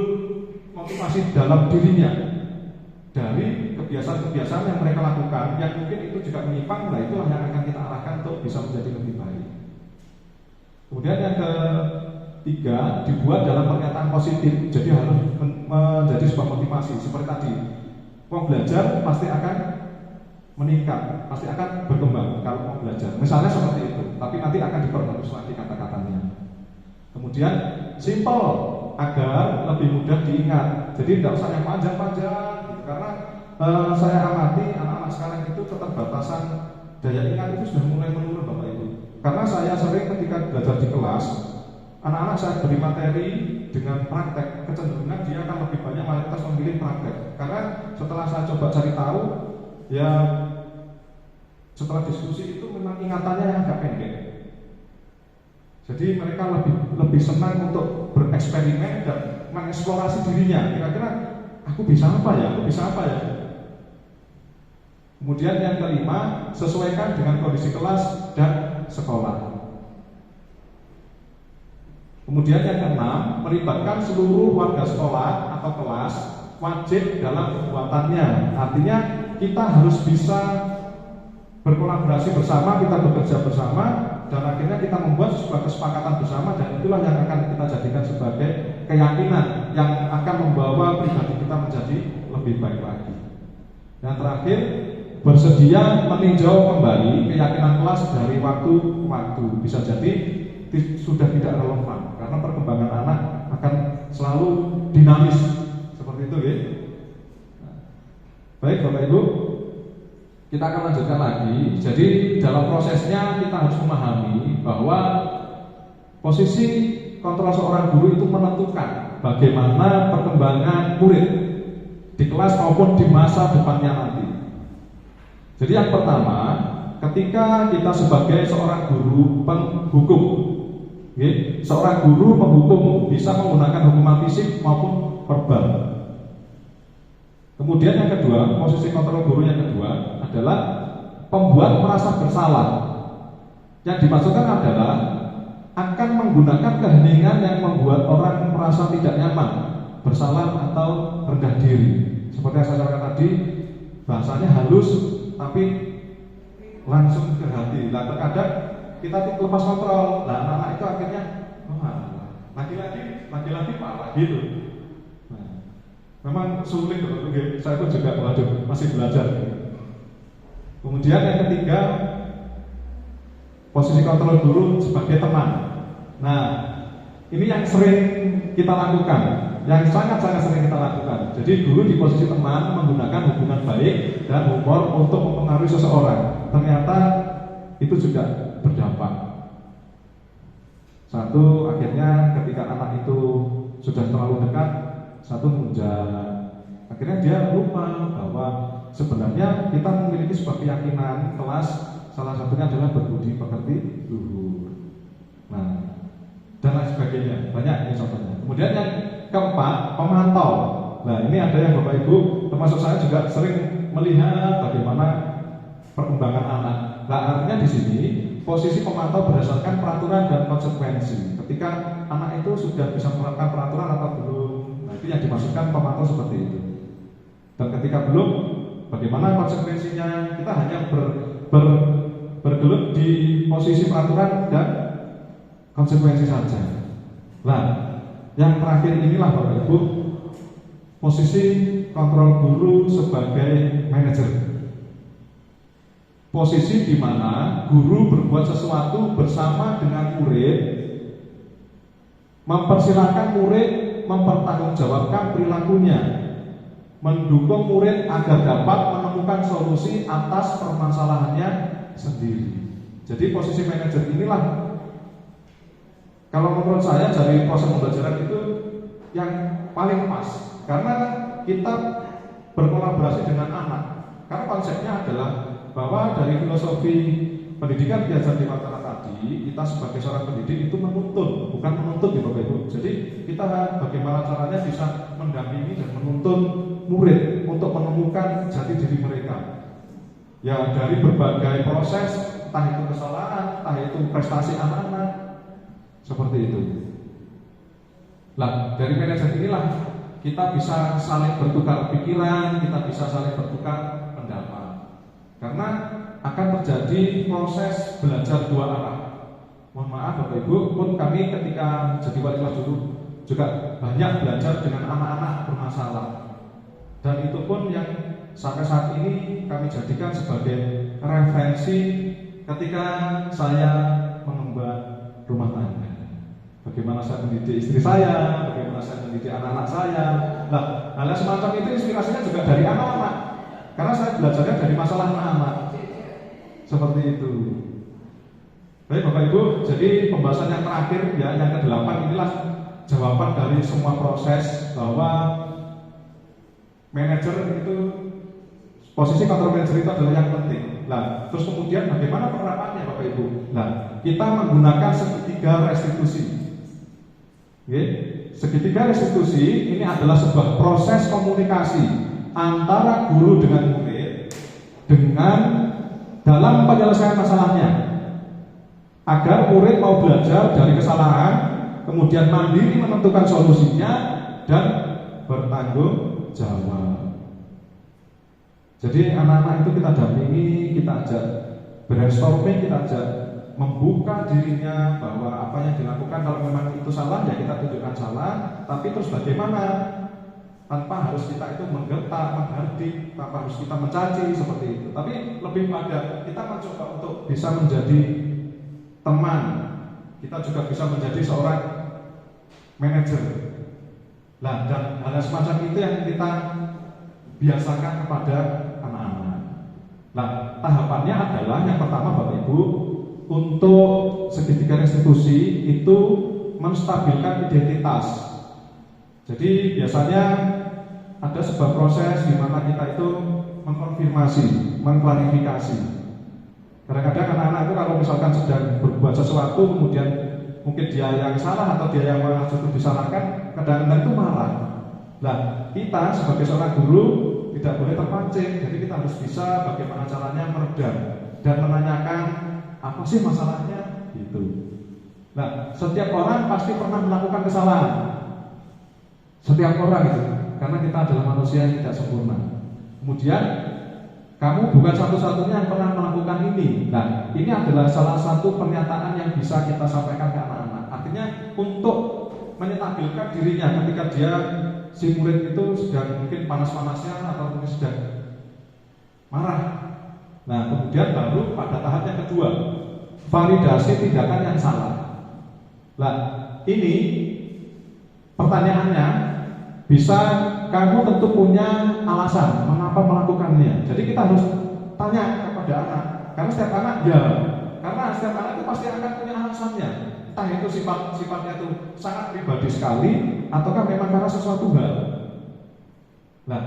motivasi dalam dirinya dari kebiasaan-kebiasaan yang mereka lakukan, yang mungkin itu juga menyimpang. Nah, itulah yang akan kita arahkan untuk bisa menjadi lebih baik. Kemudian yang ketiga, dibuat dalam pernyataan positif. Jadi harus menjadi sebuah motivasi. Seperti tadi, mau belajar pasti akan meningkat, pasti akan berkembang kalau mau belajar. Misalnya seperti itu, tapi nanti akan diperhalus lagi kata-katanya. Kemudian simple agar lebih mudah diingat. Jadi tidak usah yang panjang-panjang gitu. Karena saya amati anak-anak sekarang itu keterbatasan daya ingat itu sudah mulai menurun, Bapak Ibu. Karena saya sering ketika belajar di kelas, anak-anak saya beri materi dengan praktek, kecenderungan dia akan lebih banyak mayoritas memilih praktek. Karena setelah saya coba cari tahu, ya setelah diskusi itu memang ingatannya agak pendek. Jadi mereka lebih senang untuk bereksperimen dan mengeksplorasi dirinya. Kira-kira aku bisa apa ya? Kemudian yang kelima, sesuaikan dengan kondisi kelas dan sekolah. Kemudian yang keenam, melibatkan seluruh warga sekolah atau kelas wajib dalam perbuatannya. Artinya kita harus bisa berkolaborasi bersama, kita bekerja bersama, dan akhirnya kita membuat sebuah kesepakatan bersama, dan itulah yang akan kita jadikan sebagai keyakinan yang akan membawa pribadi kita menjadi lebih baik lagi. Yang terakhir, bersedia meninjau kembali keyakinan kelas dari waktu ke waktu. Bisa jadi sudah tidak relevan karena perkembangan anak akan selalu dinamis seperti itu ya. Baik Bapak Ibu, kita akan lanjutkan lagi. Jadi dalam dalam prosesnya kita harus memahami bahwa posisi kontrol seorang guru itu menentukan bagaimana perkembangan murid di kelas maupun di masa depannya nanti. Jadi yang pertama, ketika kita sebagai seorang guru penghukum, seorang guru menghukum bisa menggunakan hukuman fisik maupun verbal. Kemudian yang kedua, posisi kontrol guru yang kedua adalah pembuat merasa bersalah. Yang dimaksudkan adalah akan menggunakan keheningan yang membuat orang merasa tidak nyaman, bersalah atau rendah diri. Seperti yang saya katakan tadi, bahasanya halus tapi langsung ke hati. Nah, terkadang kita lepas kontrol. Nah, anak-anak itu akhirnya lagi-lagi parah gitu. Nah, memang sulit loh. Saya pun juga masih belajar. Kemudian yang ketiga, posisi kontrol guru sebagai teman. Nah, ini yang sering kita lakukan, yang sangat-sangat sering kita lakukan. Jadi guru di posisi teman menggunakan hubungan baik dan humor untuk mempengaruhi seseorang. Ternyata itu juga berdampak. Satu, akhirnya ketika anak itu sudah terlalu dekat, satu menunjang. Akhirnya dia lupa bahwa sebenarnya kita memiliki sebuah keyakinan kelas, salah satunya adalah berbudi pekerti luhur. Nah, dan lain sebagainya, banyak ini contohnya. Kemudian yang keempat, pemantau. Nah, ini ada yang Bapak Ibu, termasuk saya juga sering melihat bagaimana perkembangan anak. Nah, artinya di sini posisi pemantau berdasarkan peraturan dan konsekuensi. Ketika anak itu sudah bisa menerapkan peraturan atau belum, nah itu yang dimaksudkan pemantau seperti itu. Dan ketika belum, bagaimana konsekuensinya? Kita hanya bergelut di posisi peraturan dan konsekuensi saja. Nah, yang terakhir inilah Bapak Ibu, posisi kontrol guru sebagai manajer. Posisi di mana guru berbuat sesuatu bersama dengan murid, mempersilahkan murid mempertanggungjawabkan perilakunya, mendukung murid agar dapat menemukan solusi atas permasalahannya sendiri. Jadi posisi manajer inilah, kalau menurut saya dari proses pembelajaran itu yang paling pas, karena kita berkolaborasi dengan anak. Karena konsepnya adalah bahwa dari filosofi pendidikan belajar di Mataram tadi, kita sebagai seorang pendidik itu menuntun, bukan menuntut ya Bapak Ibu. Jadi kita bagaimana caranya bisa mendampingi dan menuntun murid untuk menemukan jati diri mereka. Ya dari berbagai proses, entah itu kesalahan, entah itu prestasi anak-anak, seperti itu. Nah, dari manajer inilah kita bisa saling bertukar pikiran, kita bisa saling bertukar pendapat. Karena akan terjadi proses belajar dua arah. Mohon maaf Bapak Ibu, pun kami ketika jadi wali kelas dulu juga banyak belajar dengan anak-anak bermasalah. Dan itu pun yang sampai saat ini kami jadikan sebagai referensi ketika saya mengemban rumah tangga. Bagaimana saya mendidik istri saya, bagaimana saya mendidik anak-anak saya. Nah, hal semacam itu inspirasinya juga dari anak-anak. Karena saya belajarnya dari masalah anak-anak. Seperti itu. Baik Bapak Ibu, jadi pembahasan yang terakhir ya, yang ke-8 inilah jawaban dari semua proses bahwa manajer itu, posisi kontrol manajer itu adalah yang penting. Nah, terus kemudian bagaimana penerapannya Bapak Ibu? Nah, kita menggunakan segitiga restitusi. Oke, segitiga restitusi ini adalah sebuah proses komunikasi antara guru dengan murid dengan dalam penyelesaian masalahnya, agar murid mau belajar dari kesalahan, kemudian mandiri menentukan solusinya dan bertanggung jawab. Jadi anak-anak itu kita dampingi, kita ajak brainstorming, kita ajak membuka dirinya bahwa apa yang dilakukan kalau memang itu salah ya kita tunjukkan salah, tapi terus bagaimana, tanpa harus kita itu menggetar, menghardik, tanpa harus kita mencaci seperti itu. Tapi lebih pada kita mencoba untuk bisa menjadi teman, kita juga bisa menjadi seorang manajer. Nah, dan hal semacam itu yang kita biasakan kepada anak-anak. Nah, tahapannya adalah yang pertama Bapak Ibu, Ibu, untuk segitiga restitusi itu menstabilkan identitas. Jadi biasanya ada sebuah proses di mana kita itu mengkonfirmasi, mengklarifikasi. Kadang-kadang anak-anak itu kalau misalkan sedang berbuat sesuatu, kemudian mungkin dia yang salah atau dia yang malah justru disalahkan, kadang-kadang itu marah. Nah, kita sebagai seorang guru tidak boleh terpancing. Jadi kita harus bisa bagaimana caranya meredam dan menanyakan apa sih masalahnya gitu. Nah, setiap orang pasti pernah melakukan kesalahan. Setiap orang itu, karena kita adalah manusia yang tidak sempurna. Kemudian kamu bukan satu-satunya yang pernah melakukan ini. Nah, ini adalah salah satu pernyataan yang bisa kita sampaikan ke anak-anak. Artinya untuk menyetabilkan dirinya ketika dia si murid itu sedang mungkin panas-panasnya atau mungkin sedang marah. Nah, kemudian baru pada tahap yang kedua, validasi tindakan yang salah. Nah, ini pertanyaannya bisa kamu tentu punya alasan mengapa melakukannya. Jadi kita harus tanya kepada anak. Karena setiap anak karena setiap anak itu pasti akan punya alasannya. Entah itu sifatnya itu sangat pribadi sekali, ataukah memang karena sesuatu hal. Nah,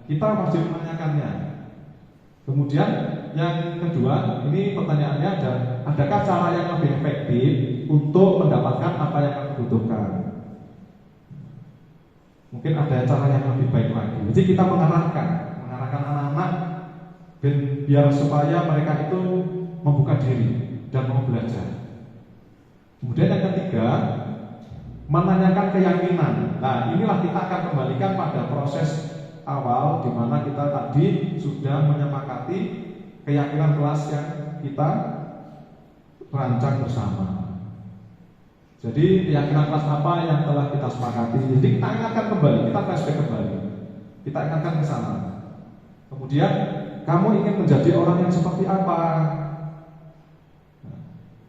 kita wajib menanyakannya. Kemudian yang kedua, ini pertanyaannya adakah cara yang lebih efektif untuk mendapatkan apa yang kamu butuhkan? Mungkin ada cara yang lebih baik lagi. Jadi kita mengarahkan anak-anak dan biar supaya mereka itu membuka diri dan mau belajar. Kemudian yang ketiga, menanyakan keyakinan. Nah, inilah kita akan kembalikan pada proses awal di mana kita tadi sudah menyepakati keyakinan kelas yang kita rancang bersama. Jadi keyakinan kelas apa yang telah kita sepakati. Jadi kita ingatkan kembali, kita flashback kembali. Kita ingatkan ke sana. Kemudian kamu ingin menjadi orang yang seperti apa?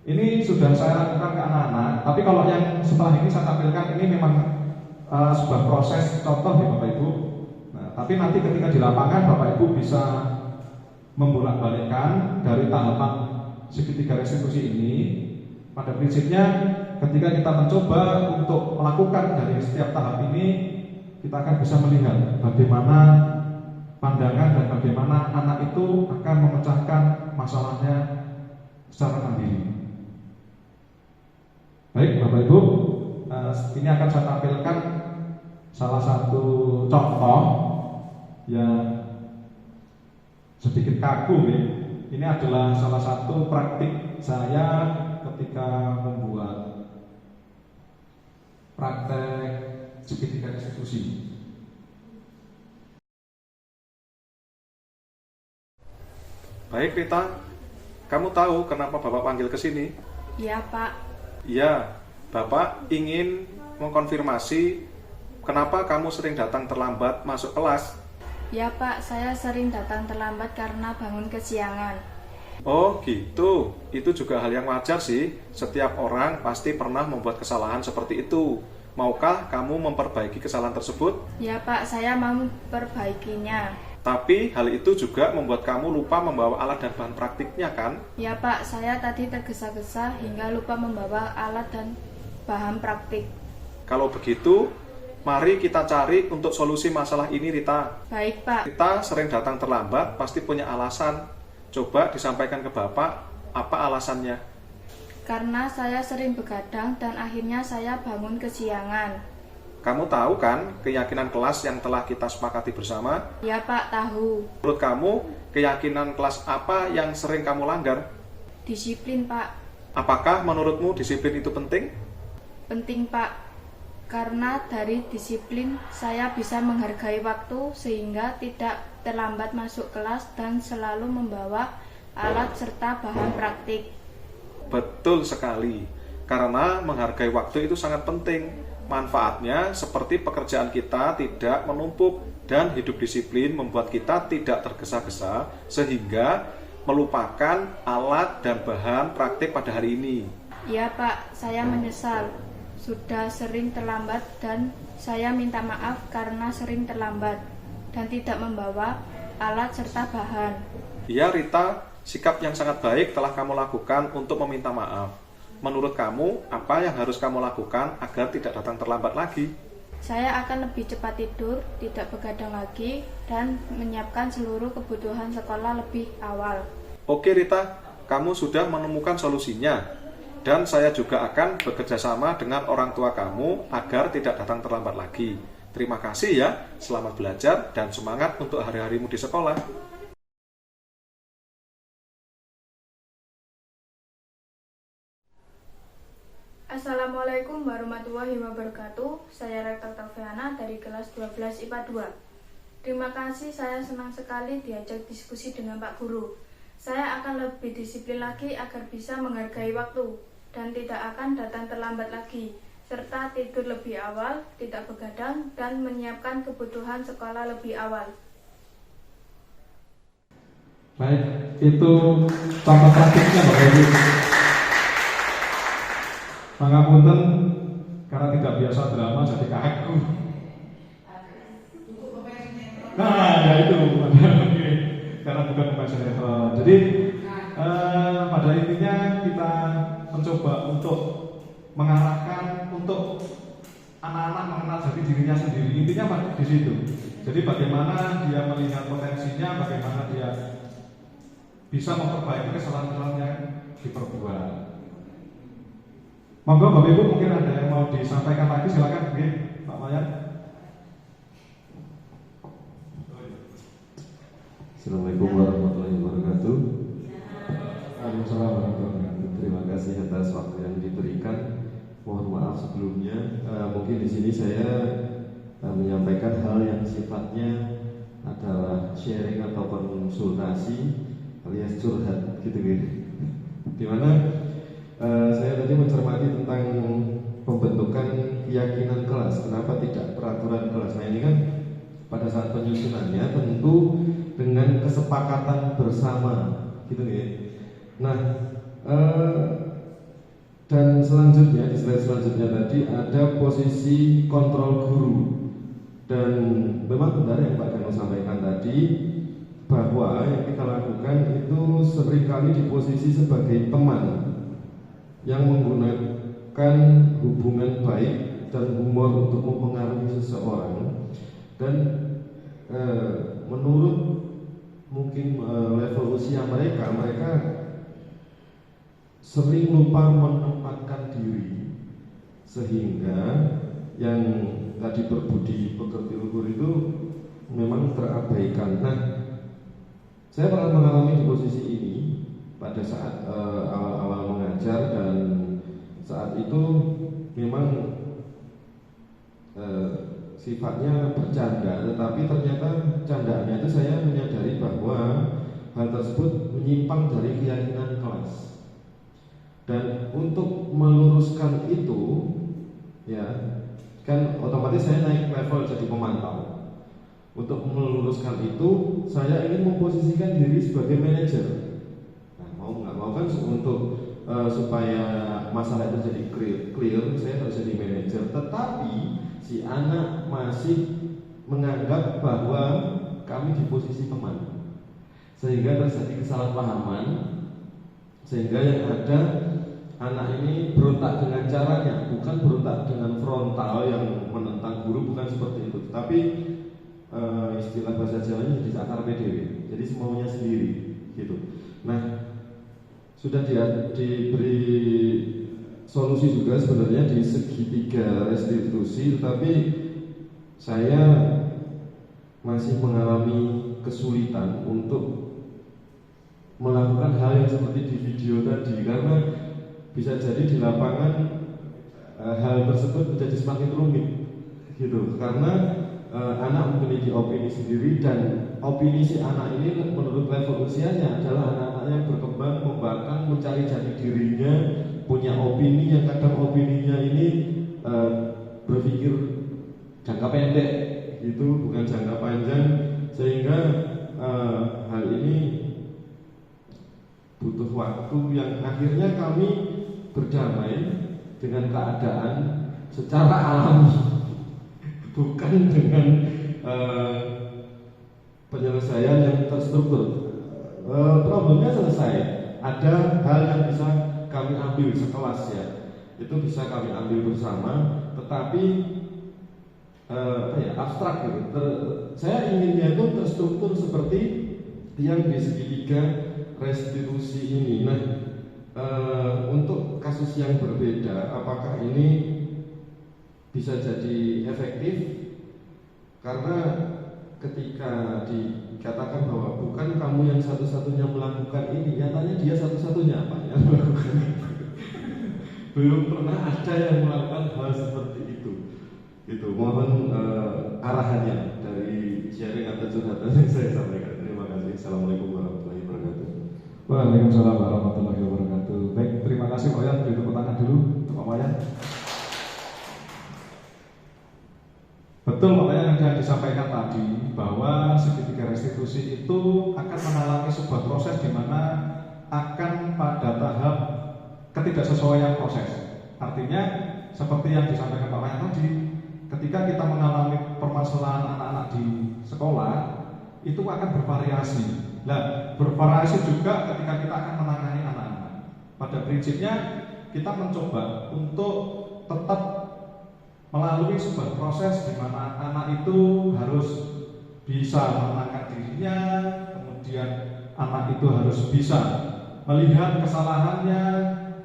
Ini sudah saya lakukan ke anak-anak. Tapi kalau yang setelah ini saya tampilkan ini memang sebuah proses contoh ya Bapak Ibu. Nah, tapi nanti ketika di lapangan Bapak Ibu bisa membolak-balikkan dari tahapan segitiga restitusi ini. Pada prinsipnya ketika kita mencoba untuk melakukan dari setiap tahap ini, kita akan bisa melihat bagaimana pandangan dan bagaimana anak itu akan memecahkan masalahnya secara mandiri. Baik Bapak Ibu, ini akan saya tampilkan salah satu contoh yang sedikit kaku ya. Ini adalah salah satu praktik saya ketika membuat praktek segitiga restitusi. Baik Rita, kamu tahu kenapa Bapak panggil ke sini? Iya Pak. Ya, Bapak ingin mengkonfirmasi kenapa kamu sering datang terlambat masuk kelas. Ya Pak, saya sering datang terlambat karena bangun kesiangan. Oh gitu, itu juga hal yang wajar sih. Setiap orang pasti pernah membuat kesalahan seperti itu. Maukah kamu memperbaiki kesalahan tersebut? Ya Pak, saya mau memperbaikinya. Tapi hal itu juga membuat kamu lupa membawa alat dan bahan praktiknya kan? Ya Pak, saya tadi tergesa-gesa hingga lupa membawa alat dan bahan praktik. Kalau begitu, mari kita cari untuk solusi masalah ini Rita. Baik Pak. Rita sering datang terlambat, pasti punya alasan. Coba disampaikan ke Bapak, apa alasannya? Karena saya sering begadang dan akhirnya saya bangun kesiangan. Kamu tahu kan keyakinan kelas yang telah kita sepakati bersama? Ya Pak, tahu. Menurut kamu, keyakinan kelas apa yang sering kamu langgar? Disiplin Pak. Apakah menurutmu disiplin itu penting? Penting Pak. Karena dari disiplin saya bisa menghargai waktu sehingga tidak terlambat masuk kelas dan selalu membawa alat serta bahan praktik. Betul sekali. Karena menghargai waktu itu sangat penting. Manfaatnya seperti pekerjaan kita tidak menumpuk dan hidup disiplin membuat kita tidak tergesa-gesa sehingga melupakan alat dan bahan praktik pada hari ini. Ya Pak, saya menyesal sudah sering terlambat dan saya minta maaf karena sering terlambat dan tidak membawa alat serta bahan. Iya Rita, sikap yang sangat baik telah kamu lakukan untuk meminta maaf. Menurut kamu, apa yang harus kamu lakukan agar tidak datang terlambat lagi? Saya akan lebih cepat tidur, tidak begadang lagi, dan menyiapkan seluruh kebutuhan sekolah lebih awal. Oke Rita, kamu sudah menemukan solusinya. Dan saya juga akan bekerja sama dengan orang tua kamu agar tidak datang terlambat lagi. Terima kasih ya, selamat belajar dan semangat untuk hari-harimu di sekolah. Assalamualaikum warahmatullahi wabarakatuh. Saya Rektor Tafiana dari kelas 12 IPA 2. Terima kasih, saya senang sekali diajak diskusi dengan Pak Guru. Saya akan lebih disiplin lagi agar bisa menghargai waktu dan tidak akan datang terlambat lagi, serta tidur lebih awal, tidak begadang, dan menyiapkan kebutuhan sekolah lebih awal. Baik, itu contoh praktiknya Bapak Ibu. Pangapunten, karena tidak biasa drama jadi kaku. Nah, ya itu, karena bukan pemain sinetron. Jadi pada intinya kita mencoba untuk mengarahkan untuk anak-anak mengenal jati dirinya sendiri. Intinya di situ. Jadi bagaimana dia melihat potensinya, bagaimana dia bisa memperbaiki kesalahan-kesalahan yang diperbuat. Monggo Bapak Ibu, mungkin ada yang mau disampaikan lagi, silakan Pak Mayan. Assalamualaikum warahmatullahi wabarakatuh. Waalaikumsalam warahmatullahi wabarakatuh. Terima kasih atas waktu yang diberikan. Mohon maaf sebelumnya. Mungkin di sini saya menyampaikan hal yang sifatnya adalah sharing atau konsultasi alias curhat gitu. Dimana saya tadi mencermati tentang pembentukan keyakinan kelas. Kenapa tidak peraturan kelas? Nah ini kan pada saat penyusunannya tentu dengan kesepakatan bersama gitu ya. Nah dan selanjutnya di slide selanjutnya tadi ada posisi kontrol guru, dan memang benar yang Pak Dano sampaikan tadi bahwa yang kita lakukan itu seringkali di posisi sebagai teman yang menggunakan hubungan baik dan humor untuk mempengaruhi seseorang, dan menurut mungkin level usia mereka sering lupa menempatkan diri, sehingga yang tadi berbudi pekerti luhur itu memang terabaikan. Nah, saya pernah mengalami di posisi ini pada saat awal-awal mengajar, dan saat itu memang sifatnya bercanda, tetapi ternyata candaannya itu saya menyadari bahwa hal tersebut menyimpang dari keyakinan kelas. Dan untuk meluruskan itu, ya kan otomatis saya naik level jadi pemantau. Untuk meluruskan itu, saya ingin memposisikan diri sebagai manajer. Nah, mau nggak mau kan untuk supaya masalah itu jadi clear, saya harus jadi manajer. Tetapi si anak masih menganggap bahwa kami di posisi teman, sehingga terjadi kesalahpahaman, sehingga yang ada anak ini berontak dengan caranya, bukan berontak dengan frontal yang menentang guru, bukan seperti itu. Tapi istilah bahasa Jawanya jadi akar PDW, jadi semaunya sendiri gitu. Nah, sudah diberi solusi juga sebenarnya di segitiga restitusi, tetapi saya masih mengalami kesulitan untuk melakukan hal yang seperti di video tadi, karena bisa jadi di lapangan hal tersebut menjadi semakin rumit gitu, karena anak memiliki opini sendiri, dan opini si anak ini menurut level usianya adalah anak-anak yang berkembang, membangkang, mencari jati dirinya, punya opini yang kadang opininya ini berpikir jangka pendek gitu, bukan jangka panjang, sehingga hal ini butuh waktu yang akhirnya kami berdamai dengan keadaan secara alami, bukan dengan penyelesaian yang terstruktur. problemnya selesai. Ada hal yang bisa kami ambil sekelas ya, itu bisa kami ambil bersama, tetapi abstrak gitu. Saya inginnya itu terstruktur seperti yang di segitiga restitusi ini. Nah, untuk kasus yang berbeda, apakah ini bisa jadi efektif? Karena ketika dikatakan bahwa bukan kamu yang satu-satunya melakukan ini, nyatanya dia satu-satunya apa yang melakukan itu. Belum pernah ada yang melakukan hal seperti itu. Itu mohon arahannya dari sharing atau curhatan yang saya sampaikan. Terima kasih. Assalamualaikum warahmatullahi wabarakatuh. Waalaikumsalam warahmatullahi wabarakatuh. Baik, terima kasih Pak Wayan. Beri tepuk tangan dulu untuk Pak Wayan. Betul Pak Wayan yang disampaikan tadi bahwa segitiga restitusi itu akan mengalami sebuah proses di mana akan pada tahap ketidaksesuaian proses. Artinya seperti yang disampaikan Pak Wayan tadi, ketika kita mengalami permasalahan anak-anak di sekolah itu akan bervariasi. Nah, bervariasi juga ketika kita akan menangani anak-anak. Pada prinsipnya kita mencoba untuk tetap melalui sebuah proses di mana anak itu harus bisa menenangkan dirinya, kemudian anak itu harus bisa melihat kesalahannya,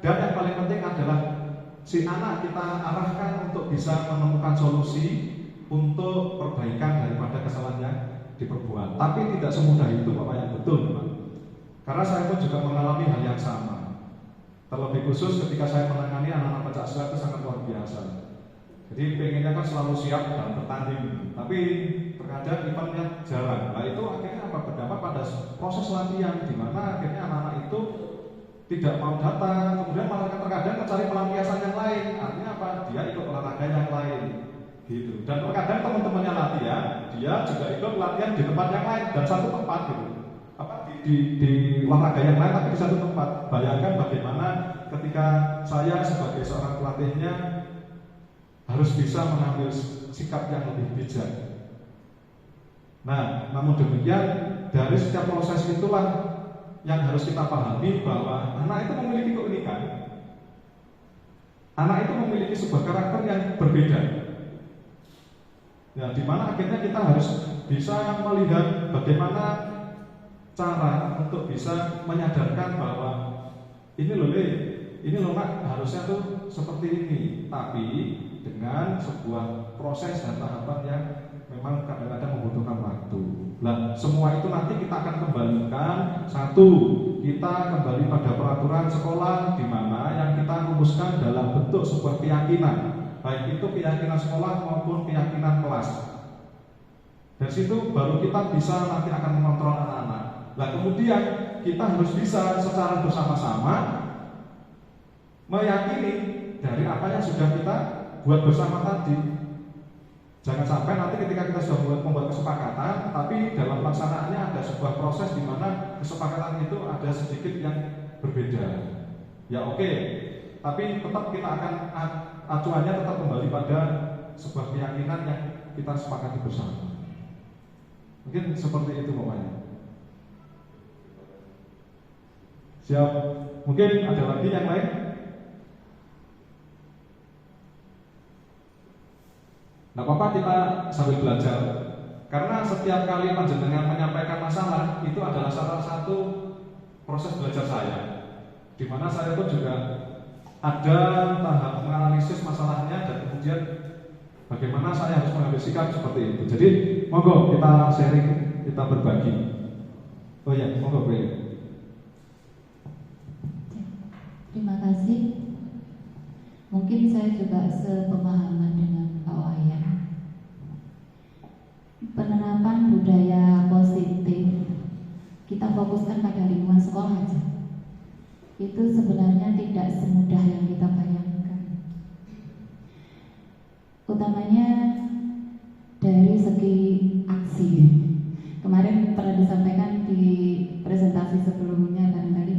dan yang paling penting adalah si anak kita arahkan untuk bisa menemukan solusi untuk perbaikan daripada kesalahan yang diperbuat. Tapi tidak semudah itu Bapak yang betul Pak. Karena saya pun juga mengalami hal yang sama. Terlebih khusus ketika saya menangani anak-anak pencak silat itu sangat luar biasa. Jadi pengennya kan selalu siap dalam bertanding, tapi terkadang eventnya jarang. Nah itu akhirnya apa? Berdampak pada proses latihan, di mana akhirnya anak-anak itu tidak mau datang, kemudian malah terkadang mencari pelampiasan yang lain. Artinya apa? Dia ikut olahraga yang lain, gitu. Dan terkadang teman-temannya latihan, dia juga ikut latihan di tempat yang lain dan satu tempat, gitu. Di olahraga yang lain tapi di satu tempat. Bayangkan bagaimana ketika saya sebagai seorang pelatihnya harus bisa mengambil sikap yang lebih bijak. Nah, namun demikian dari setiap proses itulah yang harus kita pahami bahwa anak itu memiliki keunikan. Anak itu memiliki sebuah karakter yang berbeda. Ya, di mana akhirnya kita harus bisa melihat bagaimana cara untuk bisa menyadarkan bahwa ini loh nak, harusnya tuh seperti ini, tapi dengan sebuah proses dan tahapan yang memang kadang-kadang membutuhkan waktu. Nah, semua itu nanti kita akan kembalikan. Satu, kita kembali pada peraturan sekolah di mana yang kita rumuskan dalam bentuk sebuah keyakinan, baik itu keyakinan sekolah maupun keyakinan kelas. Dari situ baru kita bisa nanti akan mengontrol anak-anak. Nah, kemudian kita harus bisa secara bersama-sama meyakini dari apa yang sudah kita buat bersama tadi. Jangan sampai nanti ketika kita sudah membuat kesepakatan, tapi dalam pelaksanaannya ada sebuah proses di mana kesepakatan itu ada sedikit yang berbeda. Ya oke, tapi tetap kita akan acuannya tetap kembali pada sebuah keyakinan yang kita sepakati bersama. Mungkin seperti itu pokoknya. Siap. Mungkin ada lagi yang lain? Nah, apa-apa kita sambil belajar. Karena setiap kali panjenengan menyampaikan masalah itu adalah salah satu proses belajar saya. Di mana saya pun juga ada tahap menganalisis masalahnya dan kemudian bagaimana saya harus mengambil sikap seperti itu. Jadi, monggo kita sharing, kita berbagi. Oh ya, monggo boleh. Terima kasih. Mungkin saya juga sepemahaman dengan Pak Wayan. Penerapan budaya positif, kita fokuskan pada lingkungan sekolah aja. Itu sebenarnya tidak semudah yang kita bayangkan. Utamanya dari segi aksi. Kemarin pernah disampaikan di presentasi sebelumnya dan tadi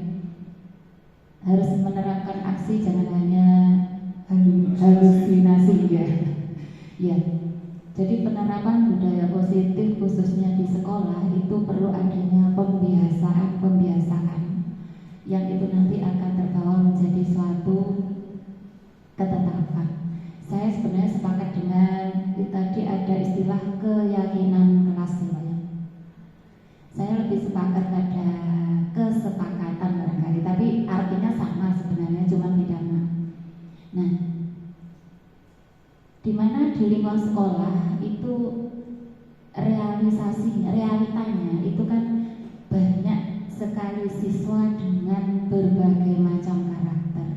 harus menerapkan aksi, jangan hanya halusinasi ya. Ya. Jadi penerapan budaya positif khususnya di sekolah itu perlu adanya pembiasaan yang itu nanti akan terbawa menjadi suatu ketetapan. Saya sebenarnya sepakat dengan tadi ada istilah keyakinan kelas ya. Saya lebih sepakat pada kesepakatan barangkali, tapi artinya sama sebenarnya, cuma beda makna. Nah, di mana di lingkungan sekolah itu realitanya itu kan banyak sekali siswa dengan berbagai macam karakter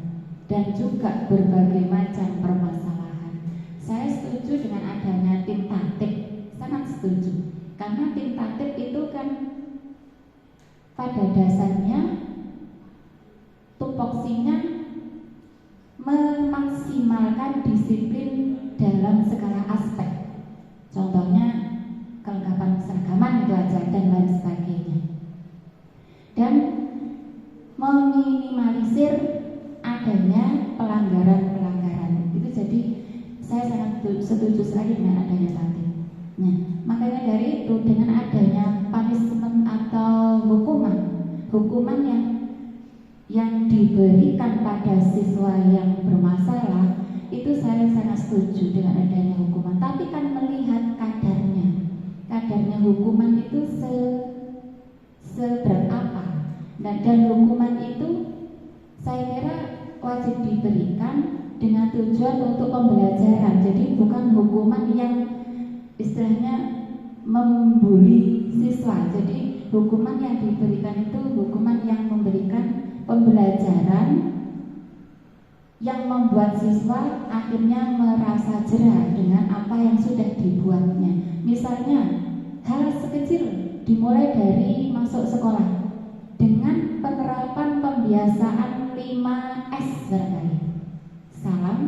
dan juga berbagai macam permasalahan. Saya setuju dengan adanya tim tatip, sangat setuju. Karena tim tatip itu kan pada dasarnya tupoksinya memaksimalkan disiplin dalam segala aspek. Contohnya kelengkapan keseragaman itu aja dan lain sebagainya. Dan meminimalisir adanya pelanggaran-pelanggaran. Itu jadi saya sangat setuju sekali dengan adanya tatip. Nah, makanya dari itu dengan adanya punishment atau hukuman yang diberikan pada siswa yang bermasalah, itu saya sangat setuju dengan adanya hukuman. Tapi kan melihat kadarnya hukuman itu seberat apa, dan hukuman itu saya kira wajib diberikan dengan tujuan untuk pembelajaran. Jadi bukan hukuman yang istilahnya membuli siswa. Jadi hukuman yang diberikan itu hukuman yang memberikan pembelajaran yang membuat siswa akhirnya merasa jerah dengan apa yang sudah dibuatnya. Misalnya hal sekecil dimulai dari masuk sekolah dengan penerapan pembiasaan 5S barangkali. Salam,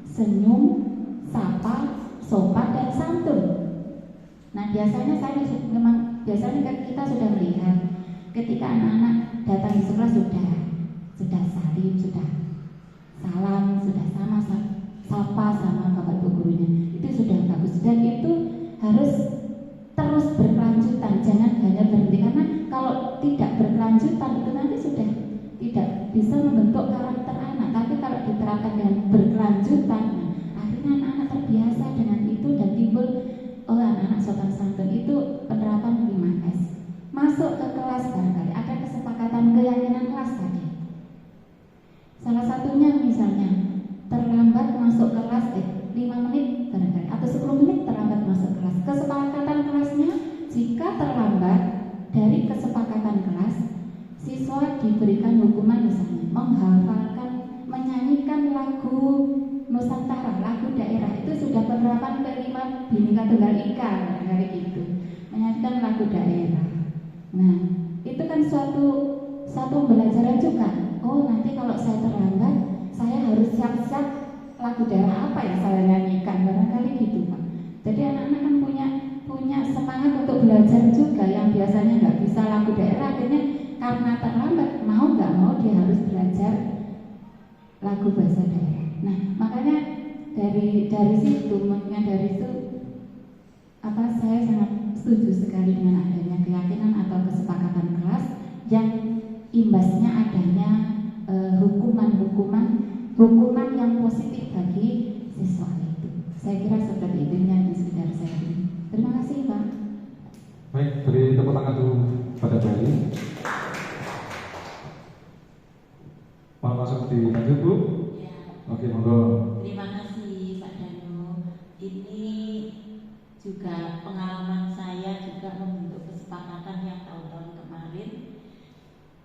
senyum, sapa, sopan dan santun. Nah, biasanya kita sudah melihat ketika anak-anak datang di sekolah sudah salim, sudah salam, sudah sama sapa sama bapak ibu gurunya. Itu sudah bagus dan itu harus terus berkelanjutan, jangan hanya berhenti, karena kalau tidak berkelanjutan itu nanti sudah tidak bisa membentuk karakter anak. Tapi kalau diterapkan dengan berkelanjutan, akhirnya anak-anak terbiasa dengan itu dan timbul anak-anak sopan santun. Itu penerapan 5S. Masuk ke kelas barangkali ada kesepakatan keyakinan kelas tadi. Salah satunya misalnya terlambat masuk kelas 5 menit barangkali atau 10 menit terlambat masuk kelas. Kesepakatan kelasnya jika terlambat dari kesepakatan kelas, siswa diberikan hukuman misalnya menghafalkan, menyanyikan lagu Nusantara, lagu daerah. Itu sudah penerapan P5 Bhinneka Tunggal Ika barangkali gitu. Menyanyikan lagu daerah. Nah, itu kan suatu pembelajaran juga. Oh, nanti kalau saya terlambat, saya harus siap-siap lagu daerah apa yang saya nyanyikan, barangkali gitu Pak. Jadi anak-anak kan punya semangat untuk belajar juga, yang biasanya nggak bisa lagu daerah, akhirnya karena terlambat mau nggak mau dia harus belajar lagu bahasa daerah. Nah, makanya dari situ, saya sangat setuju sekali dengan adanya keyakinan atau kesepakatan kelas yang imbasnya adanya hukuman yang positif bagi siswa itu. Saya kira seperti itu yang di sekitar saya ini. Terima kasih Pak. Baik, beri tepuk tangan dulu pada Bali. Mau masuk di lanjut Bu? Ya. Oke, monggo. Terima kasih Pak Danu. Ini juga pengalaman saya juga membentuk kesepakatan yang tahun-tahun kemarin.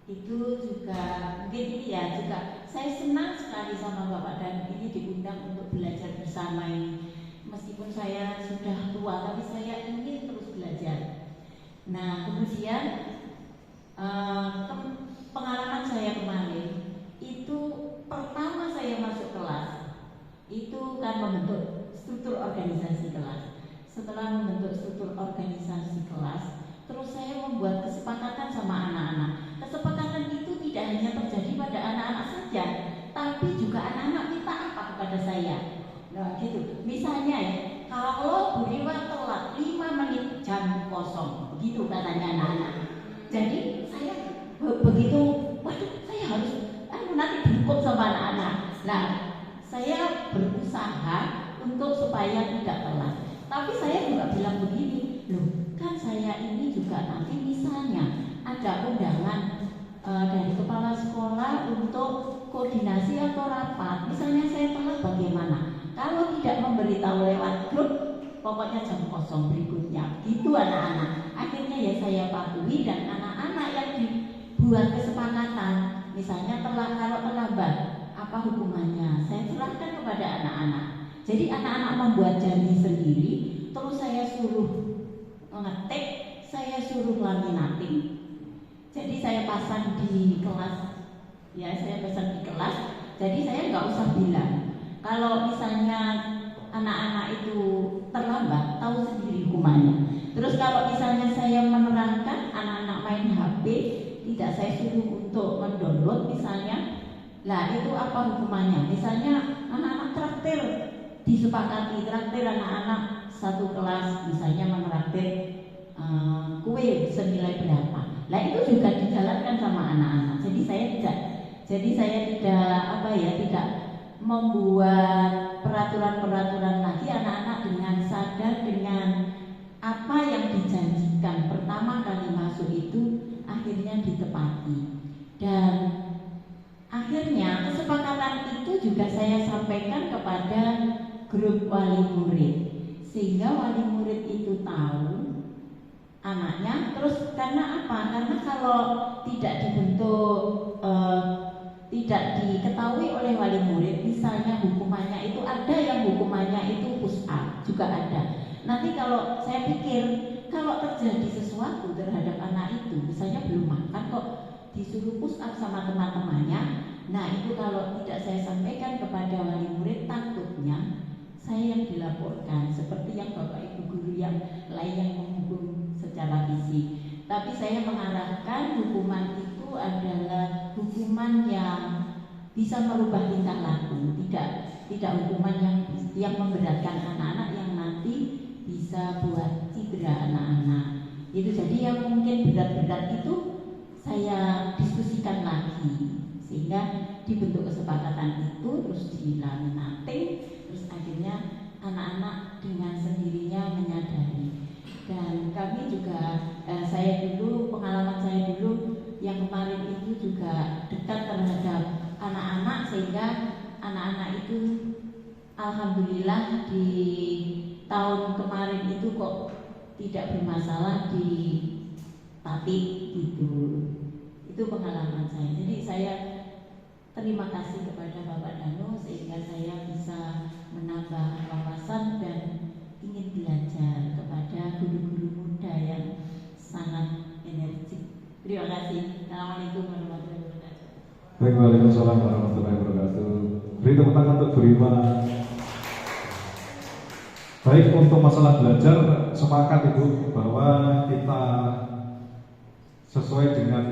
Itu juga mungkin ini ya juga saya senang sekali sama Bapak Danu ini diundang untuk belajar bersama ini. Meskipun saya sudah tua, tapi saya ingin terus belajar. Nah, kemudian pengalaman saya kemarin itu pertama saya masuk kelas itu kan membentuk struktur organisasi kelas. Setelah membentuk struktur organisasi kelas, terus saya membuat kesepakatan sama anak-anak. Kesepakatan itu tidak hanya terjadi pada anak-anak saja, tapi juga anak-anak minta apa kepada saya. Nah, gitu. Misalnya ya, kalau Bu Riwa telat 5 menit jam kosong, begitu katanya anak-anak. Jadi saya begitu, waduh saya harus nanti dihukum sama anak-anak. Nah, saya berusaha untuk supaya tidak telat. Tapi saya juga bilang begini, loh kan saya ini juga nanti misalnya ada undangan dari kepala sekolah untuk koordinasi atau rapat. Misalnya saya telat bagaimana? Kalau tidak memberitahu lewat grup, pokoknya jam kosong berikutnya. Gitu anak-anak. Akhirnya ya saya patuhi dan anak-anak yang dibuat kesepakatan, misalnya kalau terlambat, apa hukumannya? Saya serahkan kepada anak-anak. Jadi anak-anak membuat janji sendiri, terus saya suruh ngetik, saya suruh laminating. Jadi saya pasang di kelas, ya saya pasang di kelas. Jadi saya nggak usah bilang. Kalau misalnya anak-anak itu terlambat, tahu sendiri hukumannya. Terus kalau misalnya saya menerangkan anak-anak main HP, tidak saya suruh untuk mendownload misalnya, lah itu apa hukumannya? Misalnya anak-anak traktir, disepakati traktir anak-anak satu kelas, misalnya menraktir kue senilai berapa. Lah itu juga dijalankan sama anak-anak. Jadi saya tidak membuat peraturan-peraturan lagi. Anak-anak dengan sadar dengan apa yang dijanjikan pertama kali masuk itu akhirnya ditepati. Dan akhirnya kesepakatan itu juga saya sampaikan kepada grup wali murid, sehingga wali murid itu tahu anaknya. Terus karena apa? Karena kalau tidak dibentuk, tidak diketahui oleh wali murid, misalnya hukumannya itu ada yang hukumannya itu push up juga ada. Nanti kalau saya pikir kalau terjadi sesuatu terhadap anak itu, misalnya belum makan kok disuruh push up sama teman-temannya, nah itu kalau tidak saya sampaikan kepada wali murid, takutnya saya yang dilaporkan seperti yang Bapak Ibu guru yang lain yang menghukum secara fisik. Tapi saya mengarahkan hukuman itu adalah hukuman yang bisa merubah tingkah laku, tidak hukuman yang memberatkan anak-anak yang nanti bisa buat cedera anak-anak. Itu jadi yang mungkin berat-berat itu saya diskusikan lagi, sehingga dibentuk kesepakatan itu, terus dilaminating, terus akhirnya anak-anak dengan sendirinya menyadari. Dan kami juga pengalaman saya dulu yang kemarin itu juga dekat terhadap anak-anak, sehingga anak-anak itu alhamdulillah di tahun kemarin itu kok tidak bermasalah di tatip gitu. Itu pengalaman saya. Jadi saya terima kasih kepada Bapak Dano sehingga saya bisa menambah wawasan dan ingin belajar kepada guru-guru muda yang sangat energik. Terima kasih. Assalamualaikum warahmatullahi wabarakatuh. Baik, waalaikumsalam warahmatullahi wabarakatuh. Beri tepuk tangan untuk Bu Riwa. Baik, untuk masalah belajar sepakat Ibu bahwa kita sesuai dengan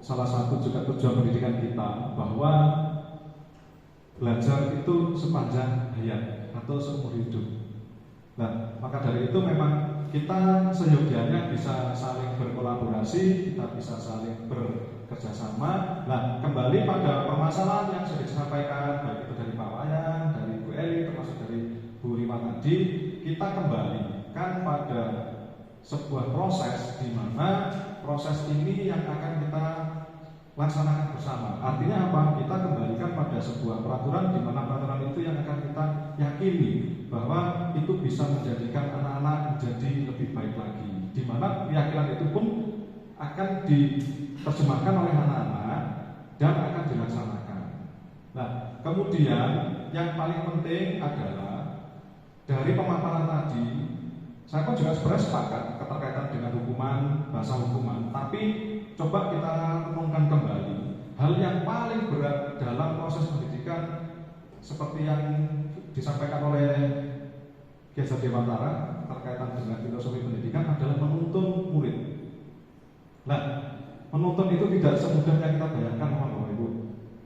salah satu juga tujuan pendidikan kita, bahwa belajar itu sepanjang hayat atau seumur hidup. Nah, maka dari itu memang kita seyogianya bisa saling berkolaborasi, kita bisa saling bekerjasama. Nah, kembali pada permasalahan yang sudah disampaikan, baik itu dari Pak Wayan, dari Bu Eli, termasuk dari Bu Rima tadi, kita kembalikan pada sebuah proses di mana proses ini yang akan kita laksanakan bersama. Artinya apa? Kita kembalikan pada sebuah peraturan di mana peraturan itu yang akan kita yakini bahwa itu bisa menjadikan anak-anak menjadi lebih baik lagi. Di mana keyakinan itu pun akan diterjemahkan oleh anak-anak dan akan dilaksanakan. Nah, kemudian yang paling penting adalah dari pemaparan tadi, saya pun juga sebenarnya sepakat keterkaitan dengan hukuman, bahasa hukuman, tapi coba kita renungkan kembali hal yang paling berat dalam proses pendidikan seperti yang disampaikan oleh Ki Hajar Dewantara terkaitan dengan filosofi pendidikan adalah menuntun murid. Nah, menuntun itu tidak semudah yang kita bayangkan, Bapak Ibu.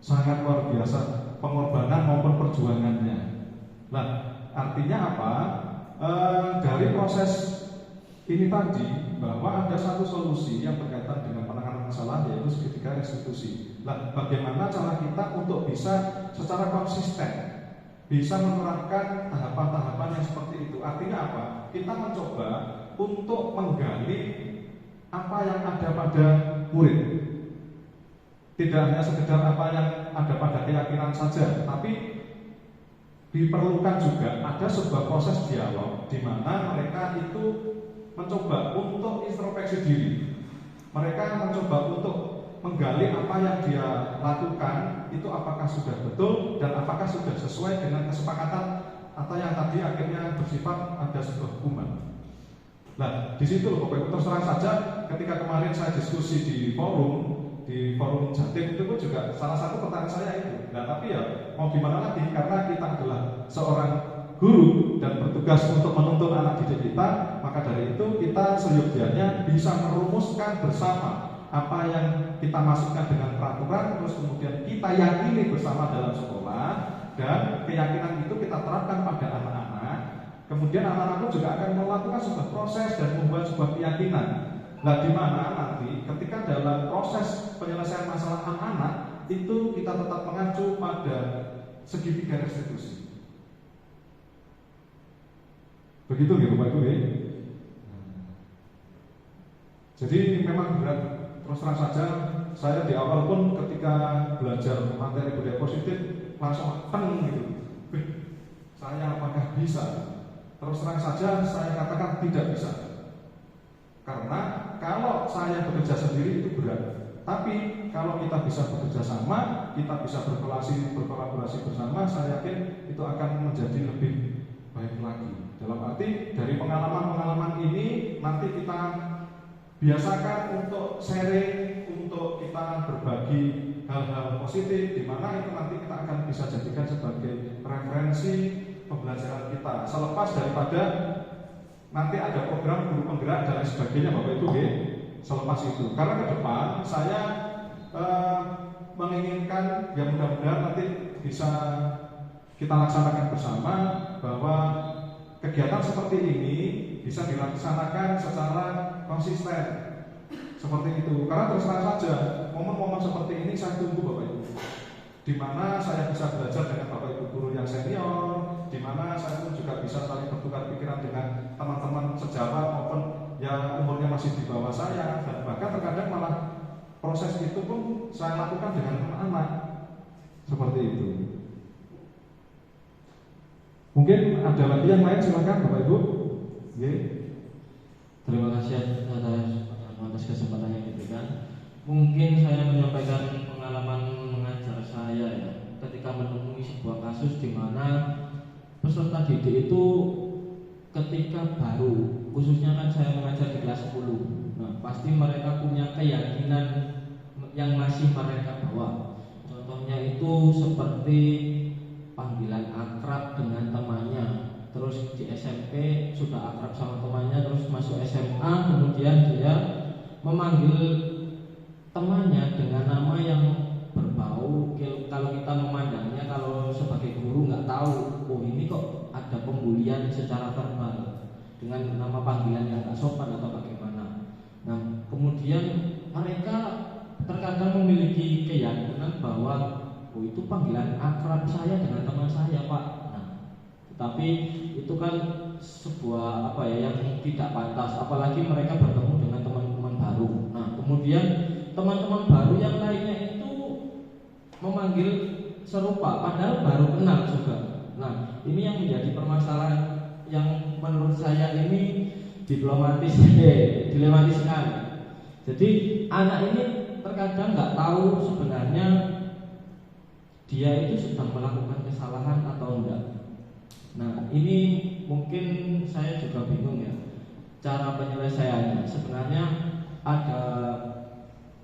Sangat luar biasa pengorbanan maupun perjuangannya. Nah, artinya apa? dari proses ini tadi bahwa ada satu solusi yang berkaitan dengan penanganan masalah, yaitu segitiga restitusi. Nah, bagaimana cara kita untuk bisa secara konsisten bisa menerapkan tahapan-tahapan yang seperti itu? Artinya apa? Kita mencoba untuk menggali apa yang ada pada murid. Tidak hanya sekedar apa yang ada pada keyakinan saja, tapi diperlukan juga ada sebuah proses dialog di mana mereka itu mencoba untuk introspeksi diri. Mereka mencoba untuk menggali apa yang dia lakukan itu apakah sudah betul dan apakah sudah sesuai dengan kesepakatan atau yang tadi akhirnya bersifat ada sebuah hukuman. Nah, di situ loh Bapak Ibu, terus terang saja ketika kemarin saya diskusi di forum Jatim itu pun juga salah satu pertanyaan saya itu. Nah, tapi ya mau gimana lagi, karena kita adalah seorang guru dan bertugas untuk menuntun anak didik kita, maka dari itu kita seyogyanya bisa merumuskan bersama apa yang kita masukkan dengan peraturan, terus kemudian kita yakini bersama dalam sekolah, dan keyakinan itu kita terapkan pada anak-anak. Kemudian anak-anak pun juga akan melakukan sebuah proses dan membuat sebuah keyakinan. Nah, di mana nanti ketika dalam proses penyelesaian masalah anak-anak itu kita tetap mengacu pada segitiga restitusi. Begitu ya Bapak Ibu ya. Jadi memang berat. Terus terang saja saya di awal pun ketika belajar materi budaya positif langsung gitu. Saya apakah bisa? Terus terang saja saya katakan tidak bisa. Karena kalau saya bekerja sendiri itu berat. Tapi kalau kita bisa bekerja sama, kita bisa berkolaborasi bersama, saya yakin itu akan menjadi lebih baik lagi. Dalam arti dari pengalaman-pengalaman ini nanti kita biasakan untuk sharing, untuk kita berbagi hal-hal positif, di mana itu nanti kita akan bisa jadikan sebagai referensi pembelajaran kita. Selepas daripada nanti ada program guru penggerak dan lain sebagainya Bapak Ibu ya. Selepas itu, karena ke depan saya menginginkan ya mudah-mudahan nanti bisa kita laksanakan bersama bahwa kegiatan seperti ini bisa dilaksanakan secara konsisten seperti itu. Karena terus terang saja momen-momen seperti ini saya tunggu Bapak Ibu, di mana saya bisa belajar dengan Bapak Ibu guru yang senior, di mana saya pun juga bisa saling bertukar pikiran dengan teman-teman sejawat maupun yang umurnya masih di bawah saya, dan bahkan terkadang malah proses itu pun saya lakukan dengan anak-anak seperti itu. Mungkin ada lagi yang lain, silakan Bapak Ibu. Terima kasih atas kesempatan yang diberikan. Mungkin saya menyampaikan pengalaman mengajar saya ya, ketika menemui sebuah kasus di mana peserta didik itu ketika baru, khususnya kan saya mengajar di kelas 10. Nah, pasti mereka punya keyakinan yang masih mereka bawa. Contohnya itu seperti panggilan akrab dengan temannya. Terus di SMP sudah akrab sama temannya, terus masuk SMA kemudian dia memanggil temannya dengan nama yang berbau. Kalau kita memandangnya, kalau sebagai guru nggak tahu, oh ini kok ada pembulian secara verbal dengan nama panggilan yang nggak sopan atau bagaimana. Nah, kemudian mereka terkadang memiliki keyakinan bahwa oh itu panggilan akrab saya dengan teman saya Pak. Nah, tetapi itu kan sebuah apa ya yang tidak pantas, apalagi mereka bertemu dengan teman-teman baru. Nah, kemudian teman-teman baru yang lainnya itu memanggil serupa padahal baru kenal juga. Nah, ini yang menjadi permasalahan yang menurut saya ini dilematiskan. Jadi anak ini terkadang nggak tahu sebenarnya dia itu sedang melakukan kesalahan atau enggak. Nah, ini mungkin saya juga bingung ya cara penyelesaiannya. Sebenarnya ada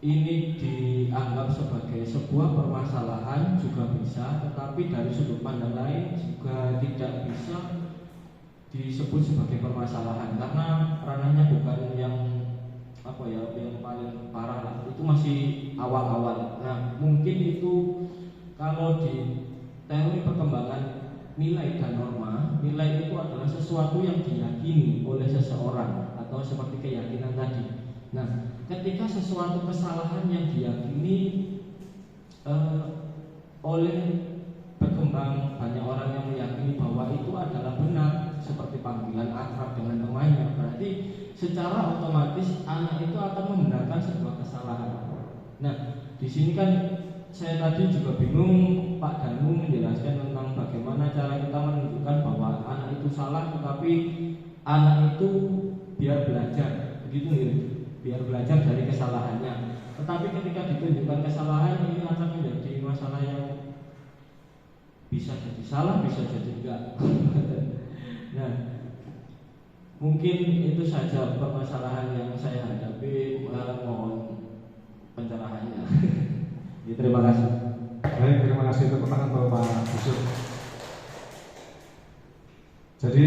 ini dianggap sebagai sebuah permasalahan juga bisa, tetapi dari sudut pandang lain juga tidak bisa disebut sebagai permasalahan karena ranahnya bukan yang apa ya yang paling parah lah, itu masih awal-awal. Nah, mungkin itu kalau di teori perkembangan nilai dan norma. Nilai itu adalah sesuatu yang diyakini oleh seseorang atau seperti keyakinan tadi. Nah, ketika sesuatu kesalahan yang diyakini oleh berkembang, banyak orang yang meyakini bahwa itu adalah benar, seperti panggilan akrab dengan temannya, berarti secara otomatis anak itu akan membenarkan sebuah kesalahan. Nah, di sini kan saya tadi juga bingung, Pak Danu menjelaskan tentang bagaimana cara kita menunjukkan bahwa anak itu salah, tetapi anak itu biar belajar, begitu ya, biar belajar dari kesalahannya. Tetapi ketika ditunjukkan kesalahan, ini akan menjadi masalah yang bisa jadi salah, bisa jadi enggak. Nah, mungkin itu saja permasalahan yang saya hadapi. Mohon pencerahannya. Ya, terima kasih. Baik, terima kasih tepuk tangan Bapak Yusuf. Jadi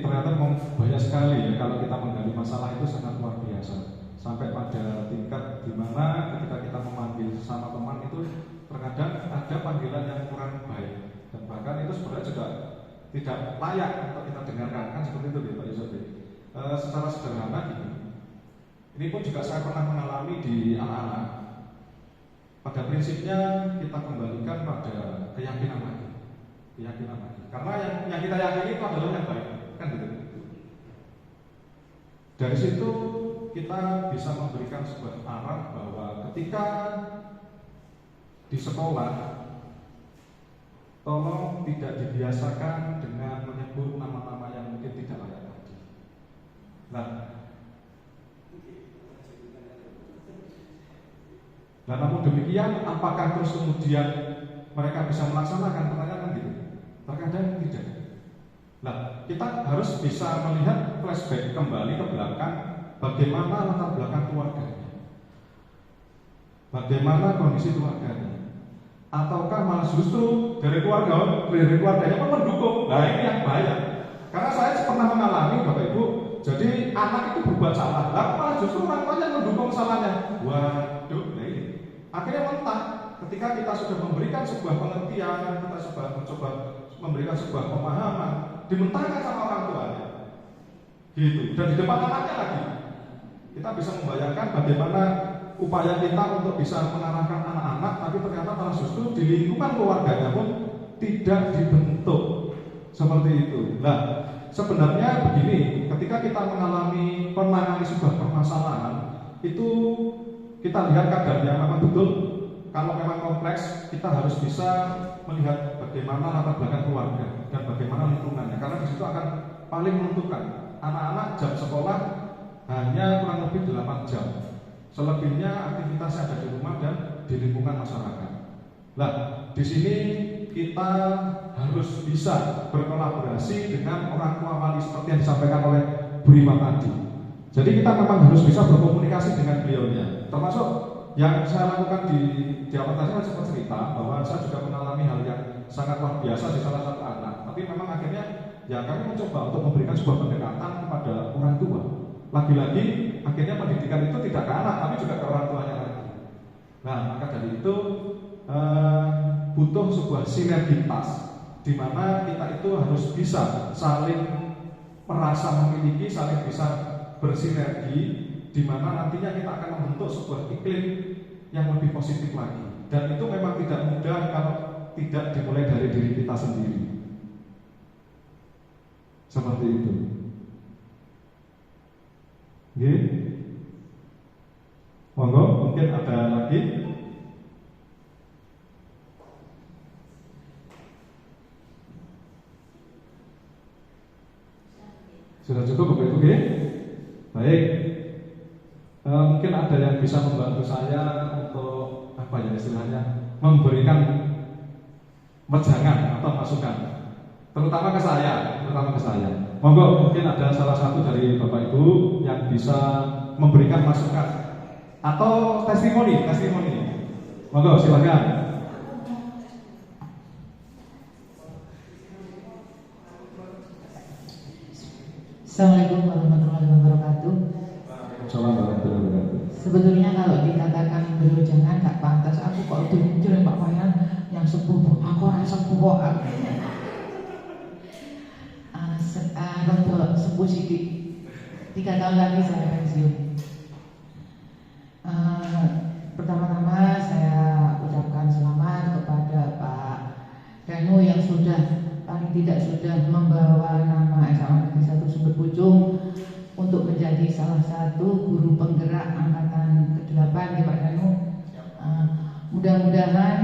ternyata banyak sekali ya kalau kita menggali masalah itu sangat luar biasa. Sampai pada tingkat di mana ketika kita memanggil sesama teman itu terkadang ada panggilan yang kurang baik dan bahkan itu sebenarnya juga tidak layak untuk kita dengarkan, kan seperti itu ya Pak Yusuf. Secara sederhana gini, ini pun juga saya pernah mengalami di anak-anak. Pada prinsipnya kita kembalikan pada keyakinan lagi. Karena yang kita yakini itu adalah yang baik, kan gitu. Dari situ kita bisa memberikan sebuah arah bahwa ketika di sekolah, tolong tidak dibiasakan dengan menyebut nama-nama yang mungkin tidak layak tadi. Nah, namun demikian, apakah terus kemudian mereka bisa melaksanakan? Pertanyaan gitu. Terkadang tidak. Nah, kita harus bisa melihat flashback kembali ke belakang, bagaimana latar belakang keluarganya, bagaimana kondisi keluarganya, ataukah malah justru dari keluarganya pun mendukung. Nah, ini yang bahaya. Karena saya pernah mengalami Bapak Ibu, jadi anak itu berbuat salah, malah justru orang tuanya mendukung salahnya. Waduh, akhirnya mentah. Ketika kita sudah memberikan sebuah pengertian, kita sudah mencoba memberikan sebuah pemahaman, dimentahkan sama orang tuanya, gitu. Dan di depan anaknya lagi, kita bisa membayangkan bagaimana upaya kita untuk bisa mengarahkan anak-anak, tapi ternyata malah justru di lingkungan keluarganya pun tidak dibentuk seperti itu. Nah, sebenarnya begini, ketika kita menangani sebuah permasalahan, itu kita lihat kadarnya memang betul. Kalau memang kompleks, kita harus bisa melihat bagaimana latar belakang keluarga dan bagaimana lingkungannya, karena di situ akan paling menentukan. Anak-anak jam sekolah hanya kurang lebih 8 jam. Selebihnya aktivitasnya ada di rumah dan di lingkungan masyarakat. Nah, di sini kita harus bisa berkolaborasi dengan orang tua wali seperti yang disampaikan oleh Bu Rima tadi. Jadi kita memang harus bisa berkomunikasi dengan beliaunya. Termasuk yang saya lakukan di awal tadi saya sempat cerita bahwa saya juga mengalami hal yang sangat luar biasa di salah satu anak. Tapi memang akhirnya ya kami mencoba untuk memberikan sebuah pendekatan kepada orang tua. Lagi-lagi akhirnya pendidikan itu tidak ke anak tapi juga ke orang tuanya lagi. Nah, maka dari itu butuh sebuah sinergitas di mana kita itu harus bisa saling merasa memiliki, saling bisa bersinergi, di mana nantinya kita akan membentuk sebuah iklim yang lebih positif lagi. Dan itu memang tidak mudah kalau tidak dimulai dari diri kita sendiri. Seperti itu. Oke. Monggo, mungkin ada lagi. Sudah cukup Bapak Ibu, oke? Baik. Mungkin ada yang bisa membantu saya untuk apa ya istilahnya, memberikan wejangan atau masukan, terutama ke saya. Monggo, mungkin ada salah satu dari Bapak Ibu yang bisa memberikan masukan atau testimoni. Monggo, silakan. Assalamualaikum warahmatullahi wabarakatuh. Sebetulnya kalau dikatakan beliau jangan gak pantas, aku kok muncul Pak Wayan yang sepuh, aku orang sepuh kok. sepuh sidik. 3 tahun lagi saya pensiun. Pertama-tama saya ucapkan selamat kepada Pak Danu yang paling tidak sudah membawa nama SMA Negeri 1 Sumber Pucung untuk menjadi salah satu guru penggerak angkatan ke-8 ya Pak Danu. Mudah-mudahan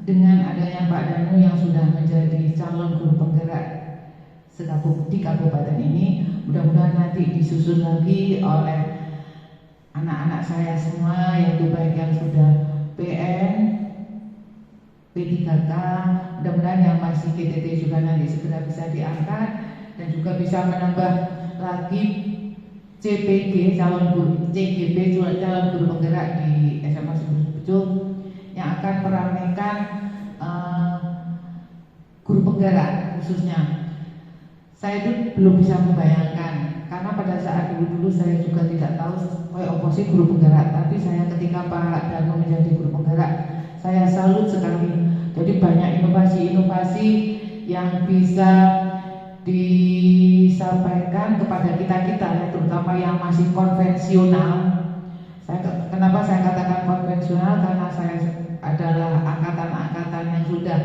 dengan adanya Pak Danu yang sudah menjadi calon guru penggerak di kabupaten ini, mudah-mudahan nanti disusul lagi oleh anak-anak saya semua, yaitu baik yang sudah PN, P3K, mudah-mudahan yang masih GTT juga nanti segera bisa diangkat dan juga bisa menambah lagi CPG calon guru, CGB calon guru penggerak di SMA Sumber Pucung yang akan meramaikan guru penggerak khususnya. Saya itu belum bisa membayangkan karena pada saat dulu saya juga tidak tahu oposisi guru penggerak, tapi saya ketika Pak Danu menjadi guru penggerak, saya salut sekali. Jadi banyak inovasi-inovasi yang bisa disampaikan kepada kita-kita ya, terutama yang masih konvensional. Kenapa saya katakan konvensional? Karena saya adalah angkatan-angkatan yang sudah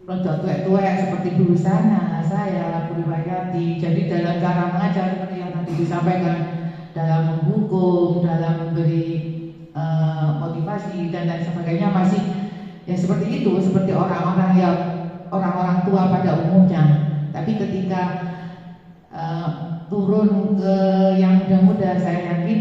rodok tuek-tuek seperti dulu sana, saya Budi Wahyati. Jadi dalam cara mengajar seperti yang tadi disampaikan, dalam menghukum, dalam memberi motivasi dan lain sebagainya masih ya seperti itu, seperti orang-orang tua pada umumnya. Tapi ketika turun ke yang muda-muda, saya yakin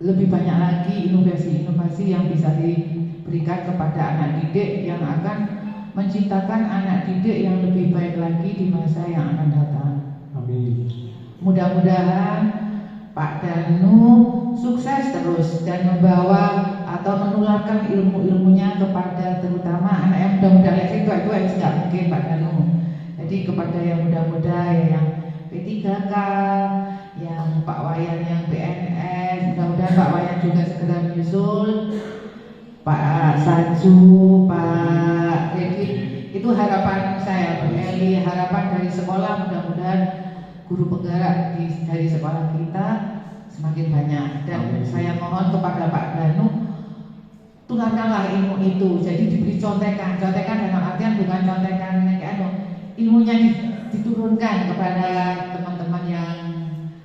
lebih banyak lagi inovasi-inovasi yang bisa diberikan kepada anak didik yang akan menciptakan anak didik yang lebih baik lagi di masa yang akan datang. Amin. Mudah-mudahan Pak Danu sukses terus dan membawa atau menularkan ilmu-ilmunya kepada terutama anak yang muda-muda. Itu nggak mungkin Pak Danu. Jadi kepada yang muda-muda yang P3K, yang Pak Wayan yang PNS, mudah-mudahan Pak Wayan juga segera menyusul. Pak Saju, Pak Redi, itu harapan saya, Pak Eli, harapan dari sekolah, mudah-mudahan guru penggerak dari sekolah kita semakin banyak. Dan saya mohon kepada Pak Danu, tularkanlah ilmu itu, jadi diberi contekan dalam artian bukan contekan ilmunya diturunkan kepada teman-teman yang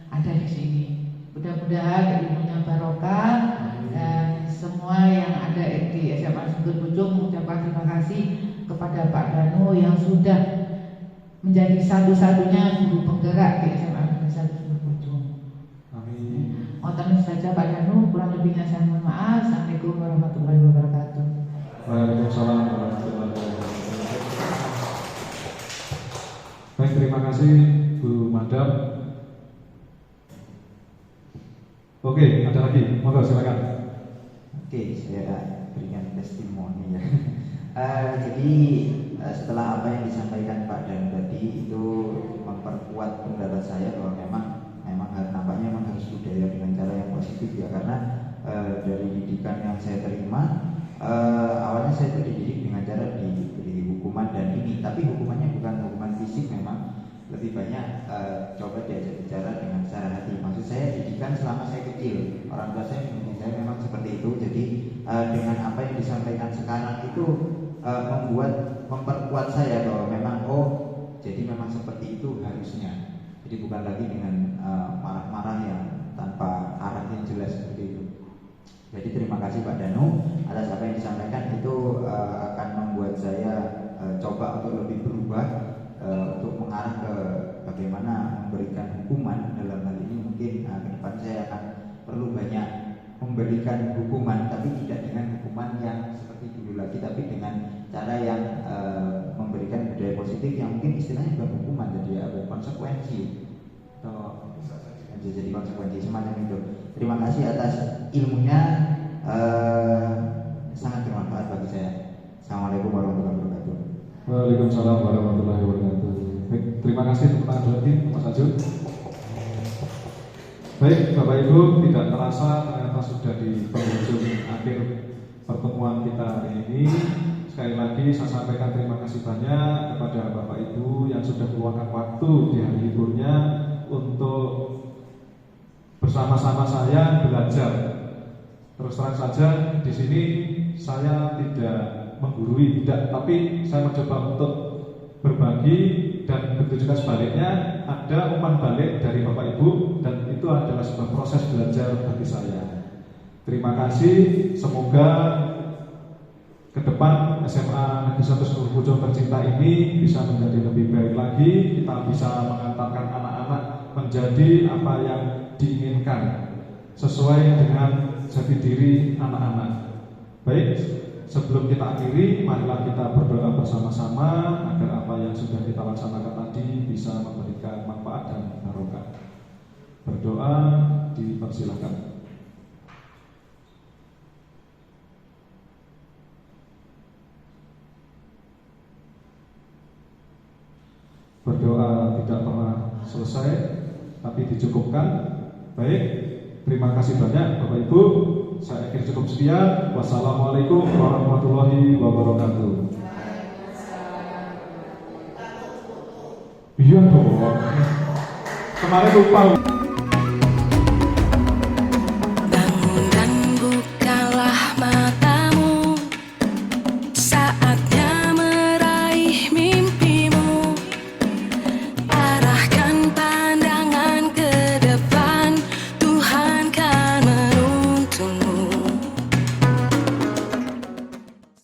ada di sini. Mudah-mudahan ilmunya barokah dan semua yang ada di SMA Sumber Pucung mengucapkan terima kasih kepada Pak Danu yang sudah menjadi satu-satunya guru penggerak di SMA Negeri 1 Sumber Pucung. Amin. Mohon saja Pak Danu, kurang lebihnya saya mohon maaf. Assalamualaikum warahmatullahi wabarakatuh. Waalaikumsalam warahmatullahi wabarakatuh. Baik, terima kasih Bu Madam. Oke, ada lagi, monggo silakan. Oke, saya berikan testimoni ya. Jadi setelah apa yang disampaikan Pak Dan tadi itu memperkuat pendapat saya bahwa memang nampaknya memang harus budaya dengan cara yang positif ya, karena dari didikan yang saya terima awalnya saya terdidik dengan cara diberi hukuman dan ini, tapi hukumannya bukan hukuman fisik, memang lebih banyak coba diajak bicara dengan secara hati. Maksud saya didikan selama saya kecil, orang tua saya mendidik saya memang seperti itu. Jadi dengan apa yang disampaikan sekarang itu memperkuat saya bahwa memang jadi memang seperti itu harusnya. Jadi bukan lagi dengan marah-marah yang tanpa arah yang jelas seperti itu. Jadi terima kasih Pak Danu atas apa yang disampaikan, itu akan membuat saya coba untuk lebih berubah, untuk mengarah ke bagaimana memberikan hukuman. Dalam hal ini mungkin ke depan saya akan perlu banyak memberikan hukuman, tapi tidak dengan hukuman yang seperti dulu lagi, tapi dengan cara yang memberikan budaya positif yang mungkin istilahnya bukan hukuman, jadi ada konsekuensi atau jadi konsekuensi semacam itu. Terima kasih atas ilmunya, sangat bermanfaat bagi saya. Assalamualaikum warahmatullahi wabarakatuh. Waalaikumsalam warahmatullahi wabarakatuh. Baik, terima kasih untuk lagi Mas Ajun. Baik, Bapak Ibu, tidak terasa ternyata sudah di penghujung akhir pertemuan kita hari ini. Sekali sekali lagi saya sampaikan terima kasih banyak kepada Bapak Ibu yang sudah meluangkan waktu di hari liburnya untuk bersama-sama saya belajar. Terus terang saja di sini saya tidak menggurui, tidak, tapi saya mencoba untuk berbagi, dan begitu juga sebaliknya ada umpan balik dari Bapak Ibu, dan itu adalah sebuah proses belajar bagi saya. Terima kasih, semoga ke depan SMA Negeri 1 Seluruh Pucung tercinta ini bisa menjadi lebih baik lagi. Kita bisa mengantarkan anak-anak menjadi apa yang diinginkan sesuai dengan jati diri anak-anak. Baik, sebelum kita akhiri, marilah kita berdoa bersama-sama agar apa yang sudah kita laksanakan tadi bisa memberikan manfaat dan barokah. Berdoa dipersilakan. Berdoa tidak pernah selesai, tapi dicukupkan. Baik, terima kasih banyak Bapak Ibu. Saya akhir cukup sekian. Wassalamualaikum warahmatullahi wabarakatuh. Iya dong. Kemarin lupa.